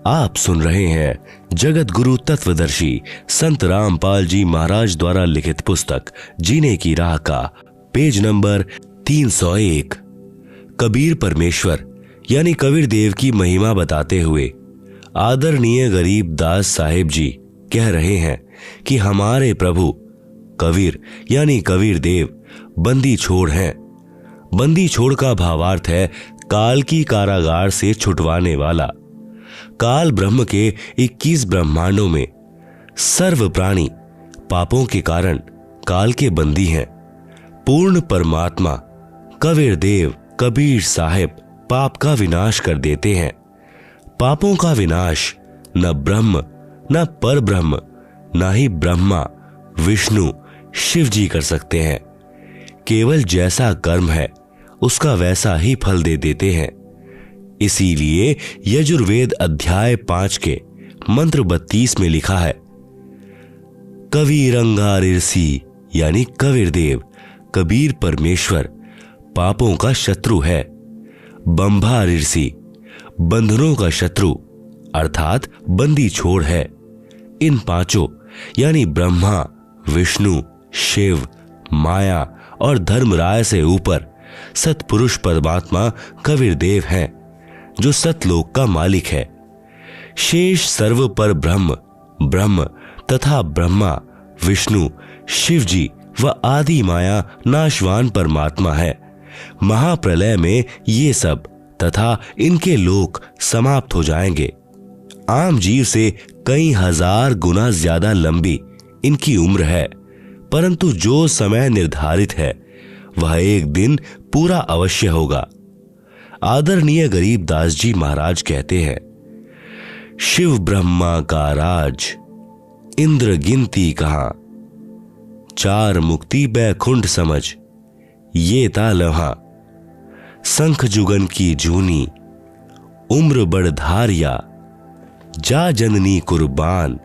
आप सुन रहे हैं जगत गुरु तत्वदर्शी संत रामपाल जी महाराज द्वारा लिखित पुस्तक जीने की राह का पेज नंबर 301। कबीर परमेश्वर यानी कबीर देव की महिमा बताते हुए आदरणीय गरीब दास साहेब जी कह रहे हैं कि हमारे प्रभु कबीर यानी कबीर देव बंदी छोड़ हैं। बंदी छोड़ का भावार्थ है काल की कारागार से छुटवाने वाला। काल ब्रह्म के 21 ब्रह्मांडों में सर्व प्राणी पापों के कारण काल के बंदी हैं। पूर्ण परमात्मा कबीर देव कबीर साहेब पाप का विनाश कर देते हैं। पापों का विनाश न ब्रह्म न पर ब्रह्म न ही ब्रह्मा विष्णु शिव जी कर सकते हैं। केवल जैसा कर्म है उसका वैसा ही फल दे देते हैं। इसीलिए यजुर्वेद अध्याय 5 के मंत्र 32 में लिखा है, कबीरंगा ऋषि यानी कबीर देव कबीर परमेश्वर पापों का शत्रु है। बंभा ऋषि बंधनों का शत्रु अर्थात बंदी छोड़ है। इन पांचों यानी ब्रह्मा विष्णु शिव माया और धर्मराय से ऊपर सतपुरुष परमात्मा कबीर देव हैं जो सतलोक का मालिक है। शेष सर्व पर ब्रह्म ब्रह्म तथा ब्रह्मा विष्णु शिव जी व आदि माया नाशवान परमात्मा है। महाप्रलय में ये सब तथा इनके लोक समाप्त हो जाएंगे। आम जीव से कई हजार गुना ज्यादा लंबी इनकी उम्र है, परंतु जो समय निर्धारित है वह एक दिन पूरा अवश्य होगा। आदरणीय गरीब दास जी महाराज कहते हैं, शिव ब्रह्मा का राज इंद्र गिनती कहां, चार मुक्ति बैकुंठ समझ ये ता लम्हा, शंख जुगन की जूनी उम्र बढ़धारिया, जा जननी कुर्बान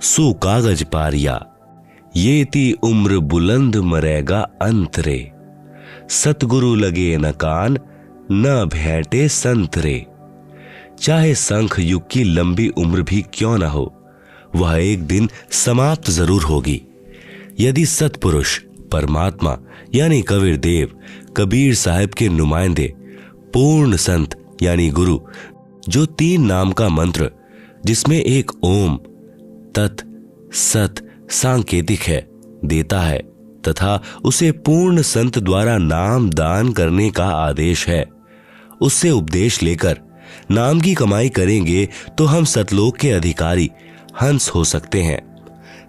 सु कागज पारिया, ये ती उम्र बुलंद मरेगा अंतरे, सतगुरु लगे न कान न भेंटे संतरे। चाहे शंख युग की लंबी उम्र भी क्यों न हो, वह एक दिन समाप्त जरूर होगी। यदि सतपुरुष परमात्मा यानी कबीर देव कबीर साहब के नुमाइंदे पूर्ण संत यानी गुरु जो 3 नाम का मंत्र जिसमें एक ओम तत् सत सांकेतिक है देता है तथा उसे पूर्ण संत द्वारा नाम दान करने का आदेश है, उससे उपदेश लेकर नाम की कमाई करेंगे तो हम सतलोक के अधिकारी हंस हो सकते हैं।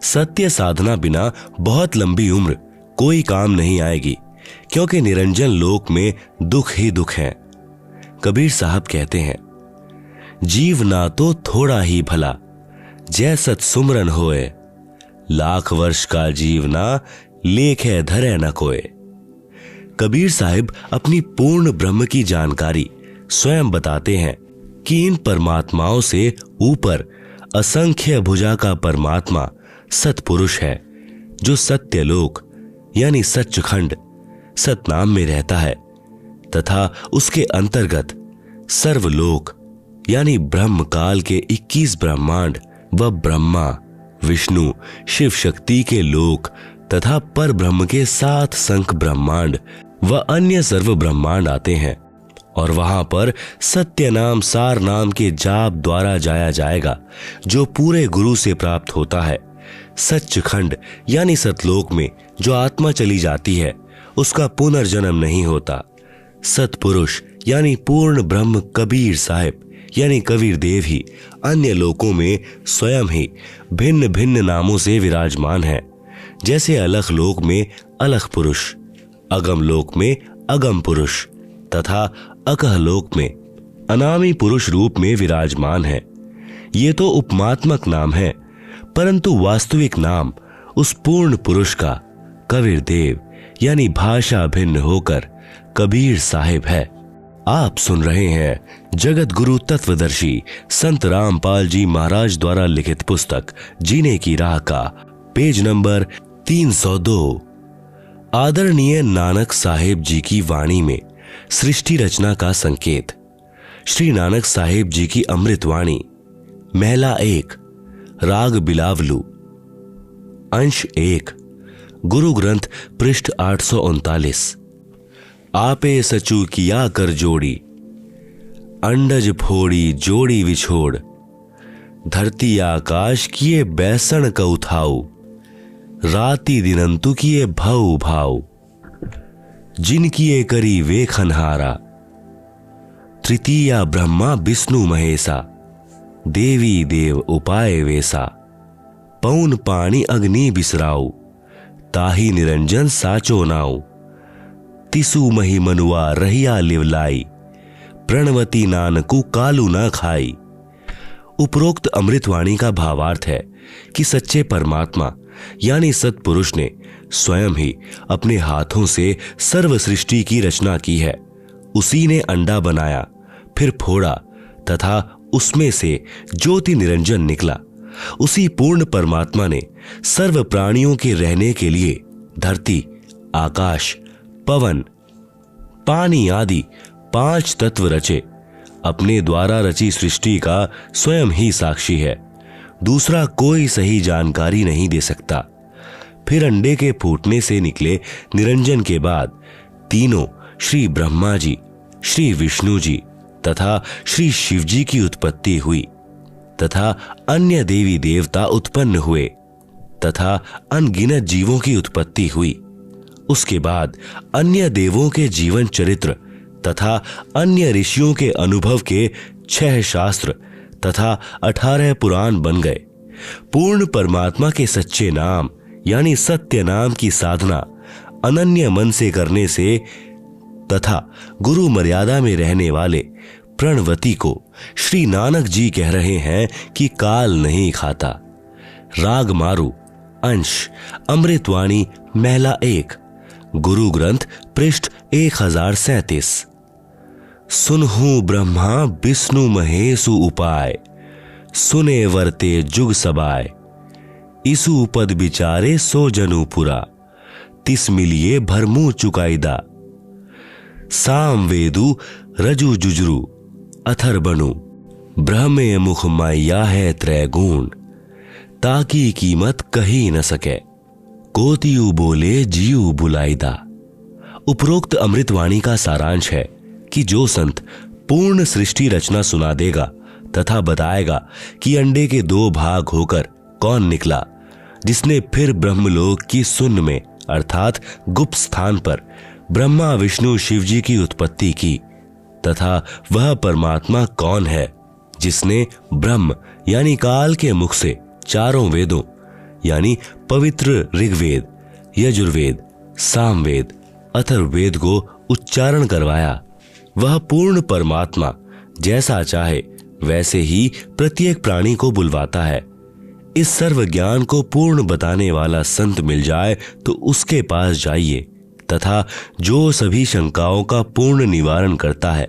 सत्य साधना बिना बहुत लंबी उम्र कोई काम नहीं आएगी, क्योंकि निरंजन लोक में दुख ही दुख है। कबीर साहब कहते हैं, जीव ना तो थोड़ा ही भला जय सत सुमरन होए, लाख वर्ष का जीवना लेखे धरे न कोय। कबीर साहिब अपनी पूर्ण ब्रह्म की जानकारी स्वयं बताते हैं कि इन परमात्माओं से ऊपर असंख्य भुजा का परमात्मा सतपुरुष है जो सत्यलोक यानी सच्चखंड सतनाम में रहता है तथा उसके अंतर्गत सर्वलोक यानी ब्रह्म काल के 21 ब्रह्मांड व ब्रह्मा विष्णु शिव शक्ति के लोक तथा पर ब्रह्म के 7 संख ब्रह्मांड व अन्य सर्व ब्रह्मांड आते हैं और वहां पर सत्य नाम सार नाम के जाप द्वारा जाया जाएगा जो पूरे गुरु से प्राप्त होता है। सच्चखंड यानी सतलोक में जो आत्मा चली जाती है उसका पुनर्जन्म नहीं होता। सतपुरुष यानी पूर्ण ब्रह्म कबीर साहिब यानी कबीर देव ही अन्य लोकों में स्वयं ही भिन्न भिन्न नामों से विराजमान है। जैसे अलख लोक में अलख पुरुष, अगम लोक में अगम पुरुष तथा अकह लोक में अनामी पुरुष रूप में विराजमान है। ये तो उपमात्मक नाम है, परंतु वास्तविक नाम उस पूर्ण पुरुष का कबीर देव यानी भाषा भिन्न होकर कबीर साहिब है। आप सुन रहे हैं जगत गुरु तत्वदर्शी संत रामपाल जी महाराज द्वारा लिखित पुस्तक जीने की राह का पेज नंबर 302। आदरणीय नानक साहेब जी की वाणी में सृष्टि रचना का संकेत। श्री नानक साहेब जी की अमृतवाणी महला 1, राग बिलावलू। अंश 1, गुरु ग्रंथ पृष्ठ 839। आपे सचू किया कर जोड़ी, अंडज फोड़ी जोड़ी विछोड़। धरती आकाश किए बैसण क उठाऊ, राति दिनंतु किए भव भाव। जिन किए करी वे खनहारा, तृतीया ब्रह्मा विष्णु महेशा। देवी देव उपाय वेसा, पौन पानी अग्नि बिसराऊ। ताही निरंजन साचो नाऊ, तिसु मही मनुआ रहिया लिवलाई। प्रणवती नानकु कालू न खाई। उपरोक्त अमृतवाणी का भावार्थ है कि सच्चे परमात्मा यानी सत्पुरुष ने स्वयं ही अपने हाथों से सर्व सृष्टि की रचना की है। उसी ने अंडा बनाया, फिर फोड़ा तथा उसमें से ज्योति निरंजन निकला। उसी पूर्ण परमात्मा ने सर्व प्राणियों के रहने के लिए धरती, आकाश, पवन, पानी आदि 5 तत्व रचे। अपने द्वारा रची सृष्टि का स्वयं ही साक्षी है, दूसरा कोई सही जानकारी नहीं दे सकता। फिर अंडे के फूटने से निकले निरंजन के बाद तीनों श्री ब्रह्मा जी, श्री विष्णु जी तथा श्री शिव जी की उत्पत्ति हुई तथा अन्य देवी देवता उत्पन्न हुए तथा अनगिनत जीवों की उत्पत्ति हुई। उसके बाद अन्य देवों के जीवन चरित्र तथा अन्य ऋषियों के अनुभव के 6 शास्त्र तथा 18 पुराण बन गए। पूर्ण परमात्मा के सच्चे नाम यानी सत्य नाम की साधना अनन्य मन से करने से तथा गुरु मर्यादा में रहने वाले प्रणवती को श्री नानक जी कह रहे हैं कि काल नहीं खाता। राग मारू। अंश अमृतवाणी महला 1, गुरु ग्रंथ पृष्ठ 1037। सुनहु ब्रह्मा विष्णु महेशु उपाय, सुने वर्ते जुग सबाय। इसु पद बिचारे सो जनु पुरा, तिस मिलिए भरमु चुकाईदा। साम वेदु रजु जुजरू अथर बनु, ब्रह्मे मुख माया है त्रैगुण। ताकी कीमत कही न सके, कोतियु बोले जीव बुलाईदा। उपरोक्त अमृतवाणी का सारांश है कि जो संत पूर्ण सृष्टि रचना सुना देगा तथा बताएगा कि अंडे के 2 भाग होकर कौन निकला, जिसने फिर ब्रह्मलोक की सुन्न में अर्थात गुप्त स्थान पर ब्रह्मा विष्णु शिव जी की उत्पत्ति की तथा वह परमात्मा कौन है जिसने ब्रह्म यानी काल के मुख से 4 वेदों यानी पवित्र ऋग्वेद, यजुर्वेद, सामवेद, अथर्ववेद को उच्चारण करवाया। वह पूर्ण परमात्मा जैसा चाहे वैसे ही प्रत्येक प्राणी को बुलवाता है। इस सर्व ज्ञान को पूर्ण बताने वाला संत मिल जाए तो उसके पास जाइए तथा जो सभी शंकाओं का पूर्ण निवारण करता है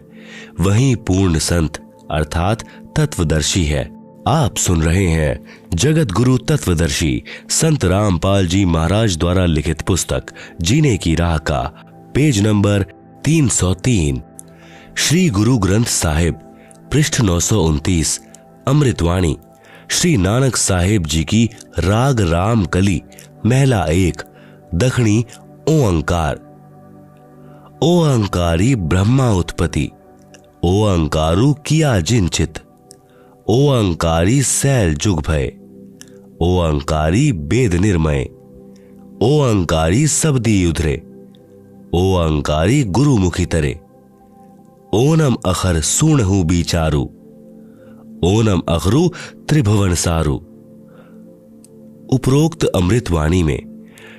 वही पूर्ण संत अर्थात तत्वदर्शी है। आप सुन रहे हैं जगत गुरु तत्वदर्शी संत रामपाल जी महाराज द्वारा लिखित पुस्तक जीने की राह का पेज नंबर 303। श्री गुरु ग्रंथ साहिब पृष्ठ 929। अमृतवाणी श्री नानक साहेब जी की राग राम कली महला 1, दक्षिणी ओंकार। ओंकारी ब्रह्मा उत्पत्ति, ओंकारु किया जिनचित। ओंकारी सैल जुग भय, ओंकारी वेद निर्मय। ओंकारी सबदी उधरे, ओंकारी गुरुमुखी तरे। ओनम अखर सुनहु बिचारू, ओनम अखरु त्रिभुवन सारू। उपरोक्त अमृतवाणी में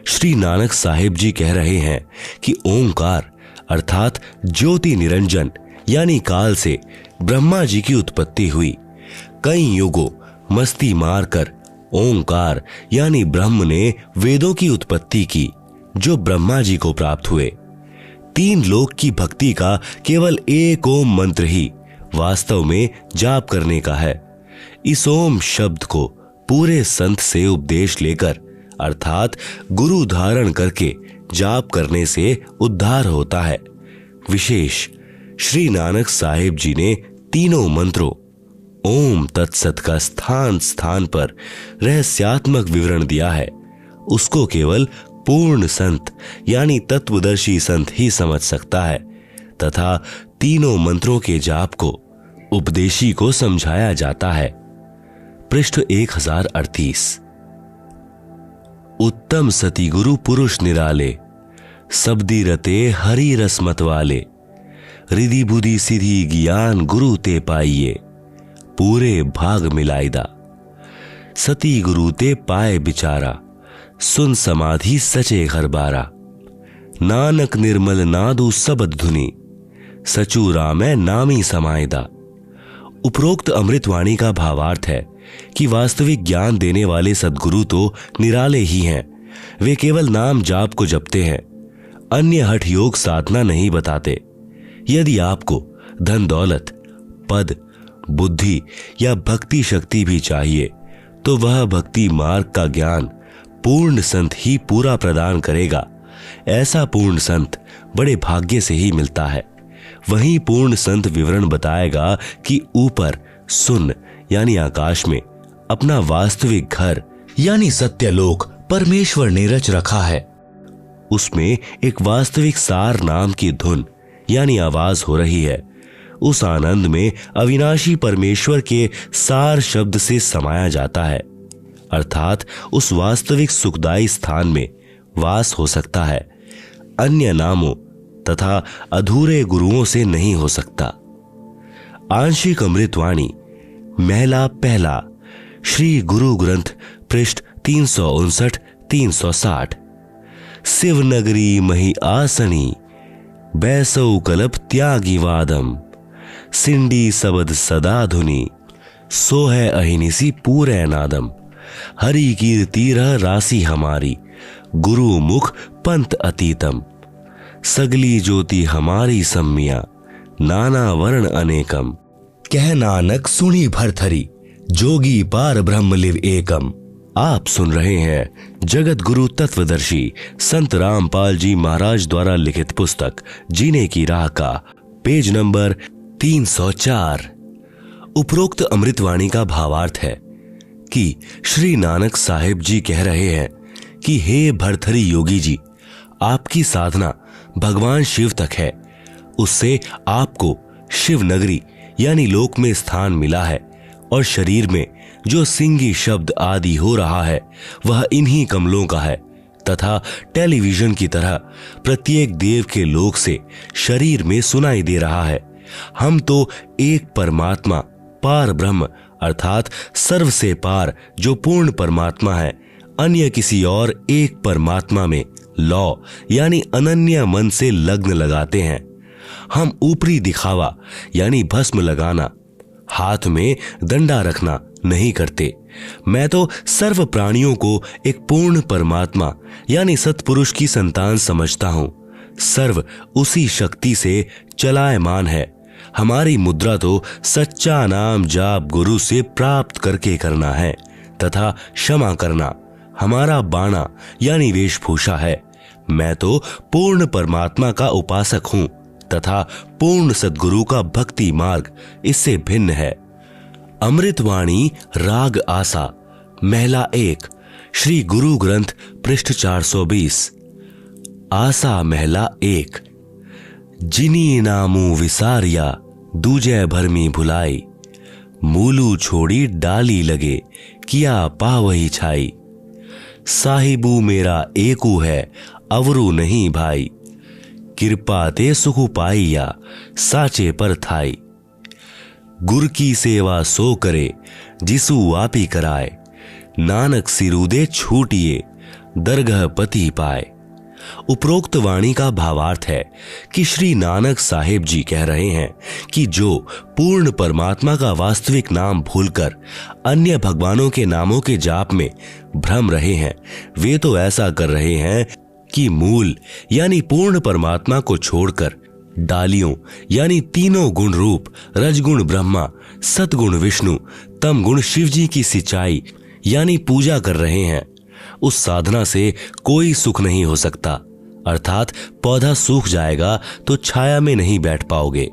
श्री नानक साहेब जी कह रहे हैं कि ओंकार अर्थात ज्योति निरंजन यानी काल से ब्रह्मा जी की उत्पत्ति हुई। कई युगों मस्ती मारकर ओंकार यानी ब्रह्म ने वेदों की उत्पत्ति की जो ब्रह्मा जी को प्राप्त हुए। 3 लोक की भक्ति का केवल एक ओम मंत्र ही वास्तव में जाप करने का है। इस ओम शब्द को पूरे संत से उपदेश लेकर अर्थात गुरु धारण करके जाप करने से उद्धार होता है। विशेष श्री नानक साहिब जी ने तीनों मंत्रों ओम तत्सत का स्थान स्थान पर रहस्यात्मक विवरण दिया है, उसको केवल पूर्ण संत यानी तत्वदर्शी संत ही समझ सकता है तथा तीनों मंत्रों के जाप को उपदेशी को समझाया जाता है। पृष्ठ 1038। उत्तम सती गुरु पुरुष निराले, सबदी रते हरि रस मत वाले, रिधि बुद्धि सिद्धि ज्ञान गुरु ते पाइये, पूरे भाग मिलाइदा। सती गुरु ते पाए बिचारा, सुन समाधि सचे घर बारा, नानक निर्मल नादु सबद धुनी, सचूरा में नामी समायदा। उपरोक्त अमृतवाणी का भावार्थ है कि वास्तविक ज्ञान देने वाले सद्गुरु तो निराले ही हैं, वे केवल नाम जाप को जपते हैं, अन्य हठ योग साधना नहीं बताते। यदि आपको धन दौलत, पद, बुद्धि या भक्ति शक्ति भी चाहिए तो वह भक्ति मार्ग का ज्ञान पूर्ण संत ही पूरा प्रदान करेगा। ऐसा पूर्ण संत बड़े भाग्य से ही मिलता है। वहीं पूर्ण संत विवरण बताएगा कि ऊपर सुन यानी आकाश में अपना वास्तविक घर यानी सत्यलोक परमेश्वर ने रच रखा है। उसमें एक वास्तविक सार नाम की धुन यानी आवाज हो रही है। उस आनंद में अविनाशी परमेश्वर के सार शब्द से समाया जाता है, अर्थात उस वास्तविक सुखदायी स्थान में वास हो सकता है, अन्य नामों तथा अधूरे गुरुओं से नहीं हो सकता। आंशिक अमृतवाणी महला पहला, श्री गुरु ग्रंथ, पृष्ठ 359-360। शिवनगरी मही आसनी, बैसौ कलप त्यागी वादम, सिंडी सबद सदा धुनी, सो है अहिनिसी पूरे नादम, हरि कीर्ति रह राशि हमारी, गुरु मुख पंथ अतीतम, सगली ज्योति हमारी सम्मिया, नाना वर्ण अनेकम, कह नानक सुनी भरथरी, जोगी पार ब्रह्म लिव एकम। आप सुन रहे हैं जगत गुरु तत्वदर्शी संत रामपाल जी महाराज द्वारा लिखित पुस्तक जीने की राह का पेज नंबर 304। उपरोक्त अमृतवाणी का भावार्थ है कि श्री नानक साहिब जी कह रहे हैं कि हे भरथरी योगी जी, आपकी साधना भगवान शिव तक है, उससे आपको शिव नगरी यानी लोक में स्थान मिला है और शरीर में जो सिंगी शब्द आदि हो रहा है वह इन्हीं कमलों का है तथा टेलीविजन की तरह प्रत्येक देव के लोक से शरीर में सुनाई दे रहा है। हम तो एक परमात्मा पार ब्रह्म अर्थात सर्व से पार जो पूर्ण परमात्मा है, अन्य किसी और एक परमात्मा में लौ यानी अनन्य मन से लग्न लगाते हैं। हम ऊपरी दिखावा यानी भस्म लगाना, हाथ में डंडा रखना नहीं करते। मैं तो सर्व प्राणियों को एक पूर्ण परमात्मा यानी सत्पुरुष की संतान समझता हूं। सर्व उसी शक्ति से चलायमान है। हमारी मुद्रा तो सच्चा नाम जाप गुरु से प्राप्त करके करना है तथा क्षमा करना हमारा बाणा यानी वेशभूषा है। मैं तो पूर्ण परमात्मा का उपासक हूं तथा पूर्ण सद्गुरु का भक्ति मार्ग इससे भिन्न है। अमृतवाणी राग आसा महला 1, श्री गुरु ग्रंथ, पृष्ठ 420। आसा महला 1। जिनी नामू विसारिया दूजे भरमी भुलाई, मूलू छोड़ी डाली लगे किया पावही छाई, साहिबू मेरा एकू है अवरू नहीं भाई, कृपा ते सुख पाइया साचे पर थाई, गुर की सेवा सो करे जिसु आपी कराए, नानक सिरुदे छूटिए दरगह पति पाए। उपरोक्त वाणी का भावार्थ है कि श्री नानक साहिब जी कह रहे हैं कि जो पूर्ण परमात्मा का वास्तविक नाम भूलकर अन्य भगवानों के नामों के जाप में भ्रम रहे हैं, वे तो ऐसा कर रहे हैं कि मूल यानी पूर्ण परमात्मा को छोड़कर डालियों यानी तीनों गुण रूप रजगुण ब्रह्मा, सतगुण विष्णु, तमगुण शिव जी की सिंचाई यानी पूजा कर रहे हैं। उस साधना से कोई सुख नहीं हो सकता, अर्थात पौधा सूख जाएगा तो छाया में नहीं बैठ पाओगे।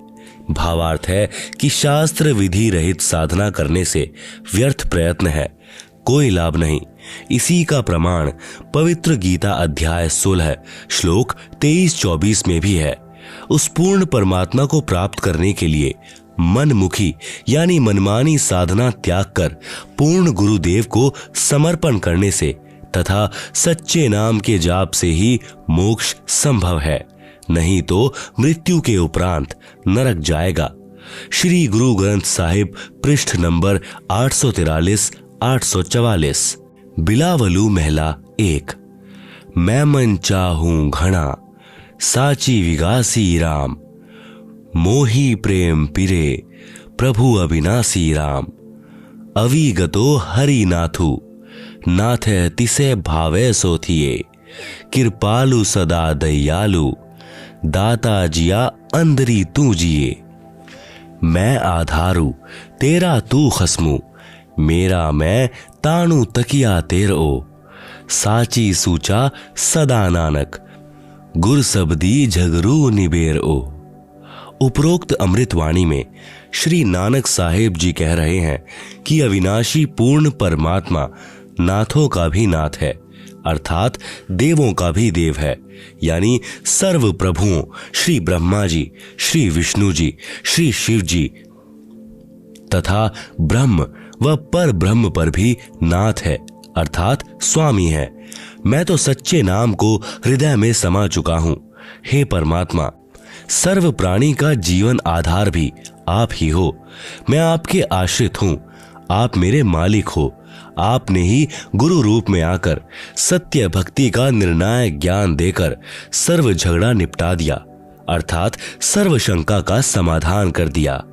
भावार्थ है कि शास्त्र विधि रहित साधना करने से व्यर्थ प्रयत्न है, कोई लाभ नहीं। इसी का प्रमाण पवित्र गीता अध्याय 16 श्लोक 23-24 में भी है। उस पूर्ण परमात्मा को प्राप्त करने के लिए मनमुखी यानी मनमानी साधना त्याग कर पूर्ण गुरुदेव को समर्पण करने से तथा सच्चे नाम के जाप से ही मोक्ष संभव है, नहीं तो मृत्यु के उपरांत नरक जाएगा। श्री गुरु ग्रंथ साहिब पृष्ठ नंबर 843-844। बिलावलू महला 1। मैं मन चाहूं घना साची विगासी राम, मोही प्रेम पिरे प्रभु अविनाशी राम। अविगतो हरि नाथु नाथ तिसे भावे सोथिए, कृपालु सदा दयालु दाता जिया अंदरी तू जिए। मैं आधारू तेरा तू खसमू, मेरा मैं ताणु तकिया तेरो। साची सूचा सदा नानक, गुर सबदी झगरू निबेर ओ। उपरोक्त अमृतवाणी में श्री नानक साहेब जी कह रहे हैं कि अविनाशी पूर्ण परमात्मा नाथों का भी नाथ है, अर्थात देवों का भी देव है, यानी सर्व प्रभुओं श्री ब्रह्मा जी, श्री विष्णु जी, श्री शिव जी तथा ब्रह्म व पर ब्रह्म पर भी नाथ है, अर्थात स्वामी है। मैं तो सच्चे नाम को हृदय में समा चुका हूं। हे परमात्मा, सर्व प्राणी का जीवन आधार भी आप ही हो। मैं आपके आश्रित हूं, आप मेरे मालिक हो। आपने ही गुरु रूप में आकर सत्य भक्ति का निर्णायक ज्ञान देकर सर्व झगड़ा निपटा दिया, अर्थात सर्व शंका का समाधान कर दिया।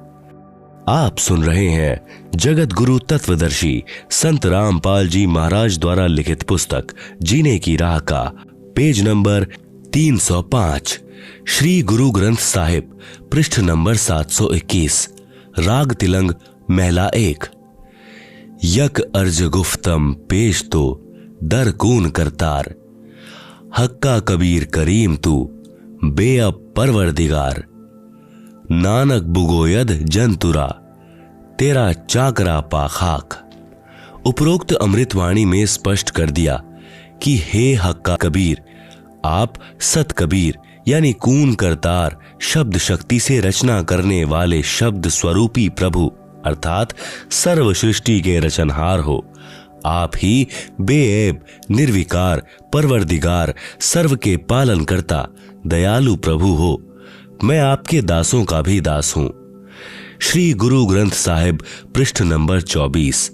आप सुन रहे हैं जगत गुरु तत्वदर्शी संत रामपाल जी महाराज द्वारा लिखित पुस्तक जीने की राह का पेज नंबर 305, श्री गुरु ग्रंथ साहिब पृष्ठ नंबर 721, राग तिलंग महला 1। यक अर्ज गुफ्तम पेश तो दर कून करतार, हक्का कबीर करीम तू बेअब परवरदिगार। नानक बुगोयद जंतुरा तेरा चाकरा पाखाक। उपरोक्त अमृतवाणी में स्पष्ट कर दिया कि हे हक्का कबीर, आप सत कबीर यानी कून करतार शब्द शक्ति से रचना करने वाले शब्द स्वरूपी प्रभु अर्थात सर्व सृष्टि के रचनहार हो। आप ही बेऐब निर्विकार परवरदिगार सर्व के पालन करता दयालु प्रभु हो। मैं आपके दासों का भी दास हूं। श्री गुरु ग्रंथ साहिब पृष्ठ नंबर 24,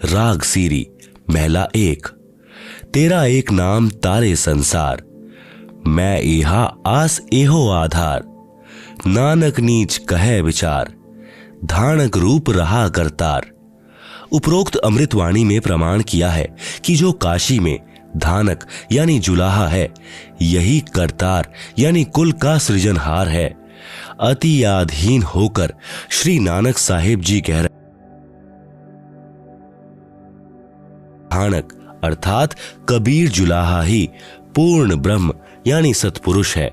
राग सीरी महला 1। तेरा एक नाम तारे संसार, मैं एहा आस एहो आधार। नानक नीच कहे विचार, धानक रूप रहा करतार। उपरोक्त अमृतवाणी में प्रमाण किया है कि जो काशी में धानक यानी जुलाहा है, यही करतार यानी कुल का सृजनहार है। अति आधीन होकर श्री नानक साहेब जी कह रहे धानक अर्थात कबीर जुलाहा ही पूर्ण ब्रह्म यानी सत्पुरुष है।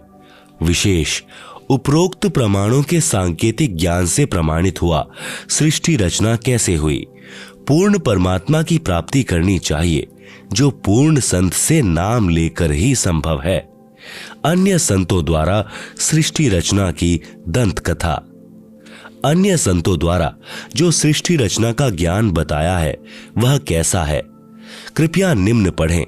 विशेष उपरोक्त प्रमाणों के सांकेतिक ज्ञान से प्रमाणित हुआ सृष्टि रचना कैसे हुई। पूर्ण परमात्मा की प्राप्ति करनी चाहिए, जो पूर्ण संत से नाम लेकर ही संभव है। अन्य संतों द्वारा सृष्टि रचना की दंत कथा। अन्य संतों द्वारा जो सृष्टि रचना का ज्ञान बताया है वह कैसा है, कृपया निम्न पढ़ें।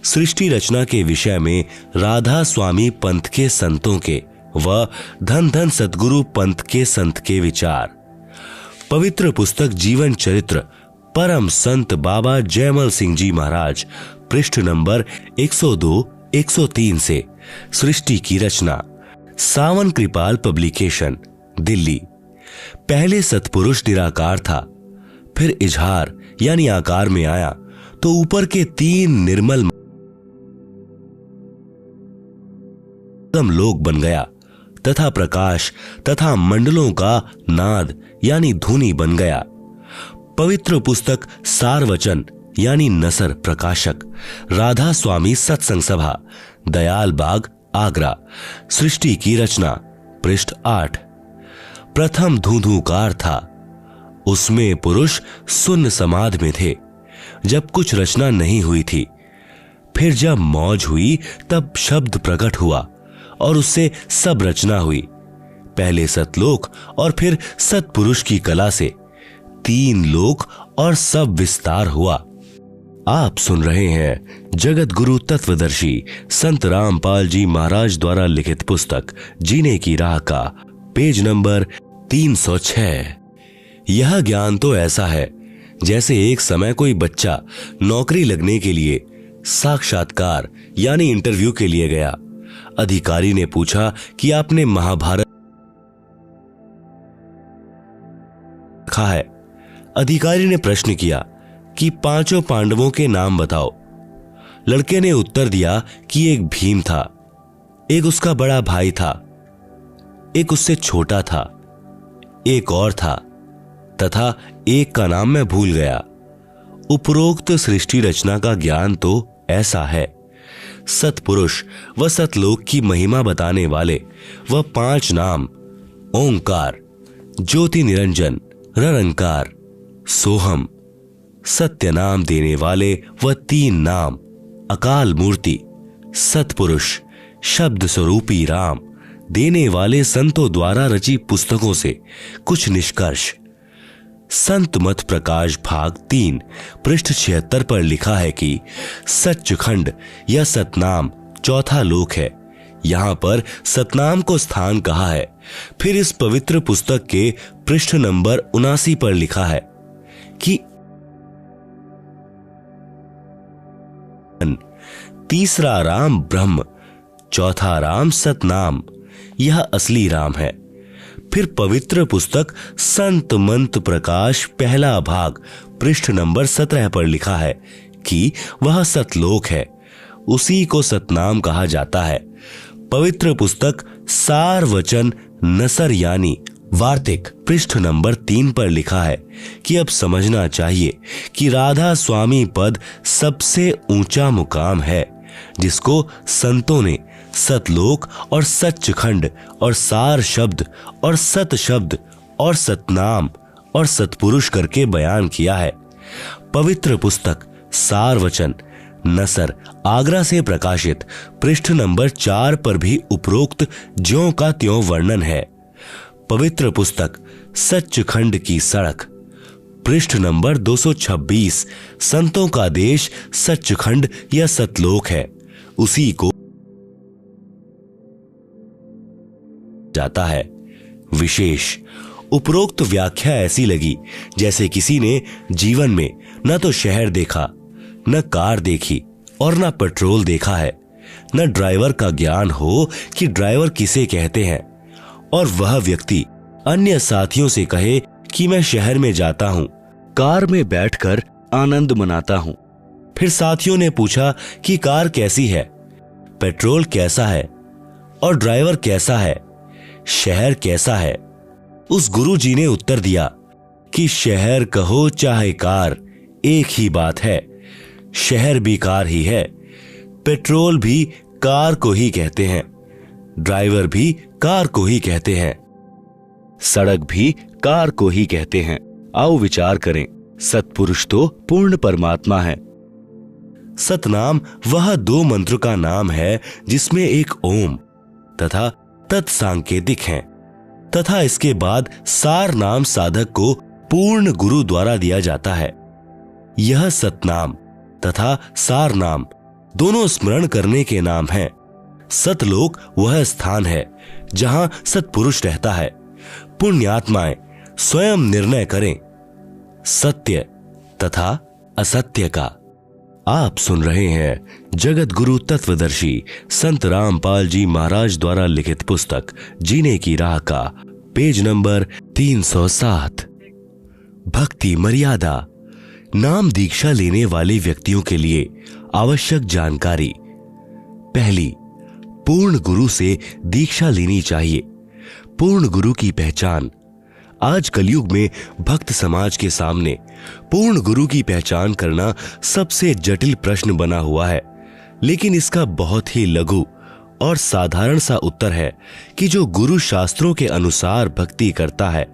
सृष्टि रचना के विषय में राधा स्वामी पंथ के संतों के व धन धन सतगुरु पंथ के संत के विचार। पवित्र पुस्तक जीवन चरित्र परम संत बाबा जयमल सिंह जी महाराज पृष्ठ नंबर 102-103 से सृष्टि की रचना। सावन कृपाल पब्लिकेशन दिल्ली। पहले सतपुरुष निराकार था, फिर इजहार यानी आकार में आया तो ऊपर के 3 निर्मल लोक बन गया तथा प्रकाश तथा मंडलों का नाद यानी धुनी बन गया। पवित्र पुस्तक सारवचन यानी नसर प्रकाशक राधा स्वामी सत्संग सभा दयाल बाग आगरा। सृष्टि की रचना पृष्ठ 8। प्रथम धूधूकार था। उसमें पुरुष सुन्न समाध में थे जब कुछ रचना नहीं हुई थी। फिर जब मौज हुई तब शब्द प्रकट हुआ और उससे सब रचना हुई। पहले सतलोक और फिर सतपुरुष की कला से 3 लोक और सब विस्तार हुआ। आप सुन रहे हैं जगत गुरु तत्वदर्शी संत रामपाल जी महाराज द्वारा लिखित पुस्तक जीने की राह का पेज नंबर 306। यह ज्ञान तो ऐसा है जैसे एक समय कोई बच्चा नौकरी लगने के लिए साक्षात्कार यानी इंटरव्यू के लिए गया। अधिकारी ने पूछा कि आपने महाभारत लिखा है। अधिकारी ने प्रश्न किया कि 5 पांडवों के नाम बताओ। लड़के ने उत्तर दिया कि एक भीम था, एक उसका बड़ा भाई था, एक उससे छोटा था, एक और था तथा एक का नाम मैं भूल गया। उपरोक्त सृष्टि रचना का ज्ञान तो ऐसा है। सतपुरुष व सतलोक की महिमा बताने वाले वह 5 नाम ओंकार, ज्योति निरंजन, निरंकार, सोहम, सत्य नाम देने वाले वह 3 नाम अकाल मूर्ति, सतपुरुष, शब्द स्वरूपी राम देने वाले संतों द्वारा रची पुस्तकों से कुछ निष्कर्ष। संत मत प्रकाश भाग 3 पृष्ठ 76 पर लिखा है कि सच्चखंड या सतनाम चौथा लोक है। यहां पर सतनाम को स्थान कहा है। फिर इस पवित्र पुस्तक के पृष्ठ नंबर 79 पर लिखा है कि तीसरा राम ब्रह्म, चौथा राम सतनाम, यह असली राम है। फिर पवित्र पुस्तक संत मंत प्रकाश पहला भाग पृष्ठ नंबर 17 पर लिखा है कि वह सतलोक है, उसी को सतनाम कहा जाता है। पवित्र पुस्तक सार वचन नसर यानी वार्तिक पृष्ठ नंबर 3 पर लिखा है कि अब समझना चाहिए कि राधा स्वामी पद सबसे ऊंचा मुकाम है, जिसको संतों ने सतलोक और सच्चखंड और सार शब्द और सत शब्द और सतनाम और सतपुरुष करके बयान किया है। पवित्र पुस्तक सार वचन नसर आगरा से प्रकाशित पृष्ठ नंबर 4 पर भी उपरोक्त ज्यों का त्यों वर्णन है। पवित्र पुस्तक सच्चखंड की सड़क पृष्ठ नंबर 226 संतों का देश सच्चखंड या सतलोक है, उसी को जाता है। विशेष उपरोक्त व्याख्या ऐसी लगी जैसे किसी ने जीवन में न तो शहर देखा, न कार देखी और न पेट्रोल देखा है, न ड्राइवर का ज्ञान हो कि ड्राइवर किसे कहते हैं, और वह व्यक्ति अन्य साथियों से कहे कि मैं शहर में जाता हूं, कार में बैठकर आनंद मनाता हूं। फिर साथियों ने पूछा कि कार कैसी है, पेट्रोल कैसा है और ड्राइवर कैसा है, शहर कैसा है। उस गुरुजी ने उत्तर दिया कि शहर कहो चाहे कार, एक ही बात है। शहर भी कार ही है, पेट्रोल भी कार को ही कहते हैं, ड्राइवर भी कार को ही कहते हैं, सड़क भी कार को ही कहते हैं। आओ विचार करें, सतपुरुष तो पूर्ण परमात्मा है। सतनाम वह 2 मंत्र का नाम है जिसमें एक ओम तथा तत्सांकेतिक है, तथा इसके बाद सार नाम साधक को पूर्ण गुरु द्वारा दिया जाता है। यह सतनाम तथा सार नाम दोनों स्मरण करने के नाम हैं। सतलोक वह स्थान है जहां सतपुरुष रहता है। पुण्यात्माएं स्वयं निर्णय करें सत्य तथा असत्य का। आप सुन रहे हैं जगत गुरु तत्वदर्शी संत रामपाल जी महाराज द्वारा लिखित पुस्तक जीने की राह का पेज नंबर 307। भक्ति मर्यादा। नाम दीक्षा लेने वाले व्यक्तियों के लिए आवश्यक जानकारी। पहली, पूर्ण गुरु से दीक्षा लेनी चाहिए। पूर्ण गुरु की पहचान। आज कलयुग में भक्त समाज के सामने पूर्ण गुरु की पहचान करना सबसे जटिल प्रश्न बना हुआ है, लेकिन इसका बहुत ही लघु और साधारण सा उत्तर है कि जो गुरु शास्त्रों के अनुसार भक्ति करता है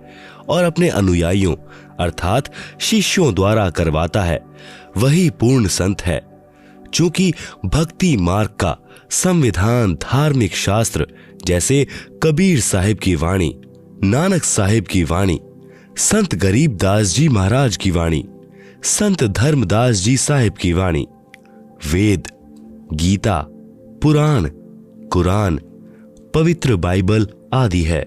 और अपने अनुयायियों अर्थात शिष्यों द्वारा करवाता है वही पूर्ण संत है। चूंकि भक्ति मार्ग का संविधान धार्मिक शास्त्र जैसे कबीर साहिब की वाणी, नानक साहिब की वाणी, संत गरीबदास जी महाराज की वाणी, संत धर्मदास जी साहिब की वाणी, वेद, गीता, पुराण, कुरान, पवित्र बाइबल आदि है।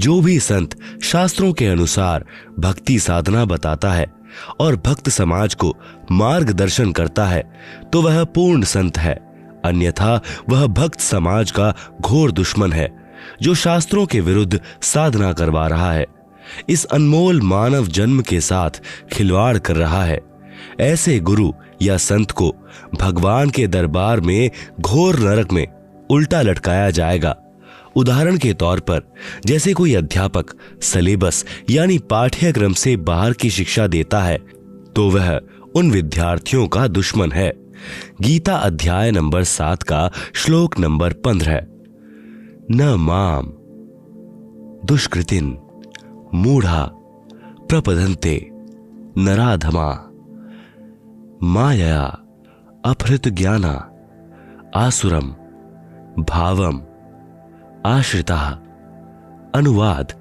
जो भी संत शास्त्रों के अनुसार भक्ति साधना बताता है और भक्त समाज को मार्गदर्शन करता है तो वह पूर्ण संत है। अन्यथा वह भक्त समाज का घोर दुश्मन है जो शास्त्रों के विरुद्ध साधना करवा रहा है, इस अनमोल मानव जन्म के साथ खिलवाड़ कर रहा है। ऐसे गुरु या संत को भगवान के दरबार में घोर नरक में उल्टा लटकाया जाएगा। उदाहरण के तौर पर जैसे कोई अध्यापक सिलेबस यानी पाठ्यक्रम से बाहर की शिक्षा देता है तो वह उन विद्यार्थियों का दुश्मन है। गीता अध्याय नंबर 7 का श्लोक नंबर 15। न माम दुष्कृतिन मूढ़ा प्रपदन्ते नराधमा मायया अपहृत ज्ञाना आसुरम भावम आश्रिता। अनुवाद,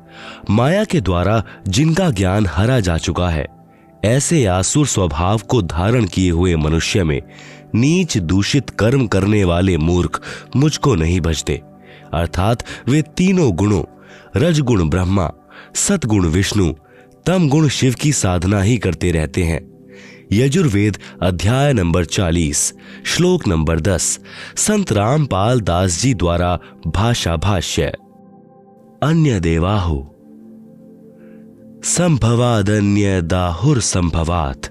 माया के द्वारा जिनका ज्ञान हरा जा चुका है ऐसे आसुर स्वभाव को धारण किए हुए मनुष्य में नीच दूषित कर्म करने वाले मूर्ख मुझको नहीं भजते। अर्थात वे तीनों गुणों रजगुण ब्रह्मा, सतगुण विष्णु, तम गुण शिव की साधना ही करते रहते हैं। यजुर्वेद अध्याय नंबर 40 श्लोक नंबर 10 संत रामपाल दास जी द्वारा भाषा भाष्य। अन्य देवाहु संभवादन्य दाहुर संभवात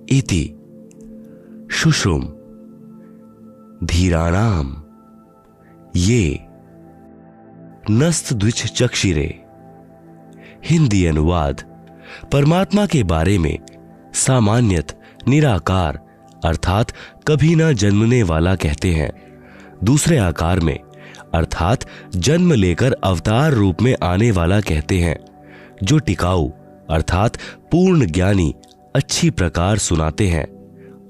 इति शुश्रुम धीराणाम ये नस्त द्विच चक्षिरे। हिंदी अनुवाद, परमात्मा के बारे में सामान्यत निराकार अर्थात कभी न जन्मने वाला कहते हैं। दूसरे आकार में अर्थात जन्म लेकर अवतार रूप में आने वाला कहते हैं। जो टिकाऊ अर्थात पूर्ण ज्ञानी अच्छी प्रकार सुनाते हैं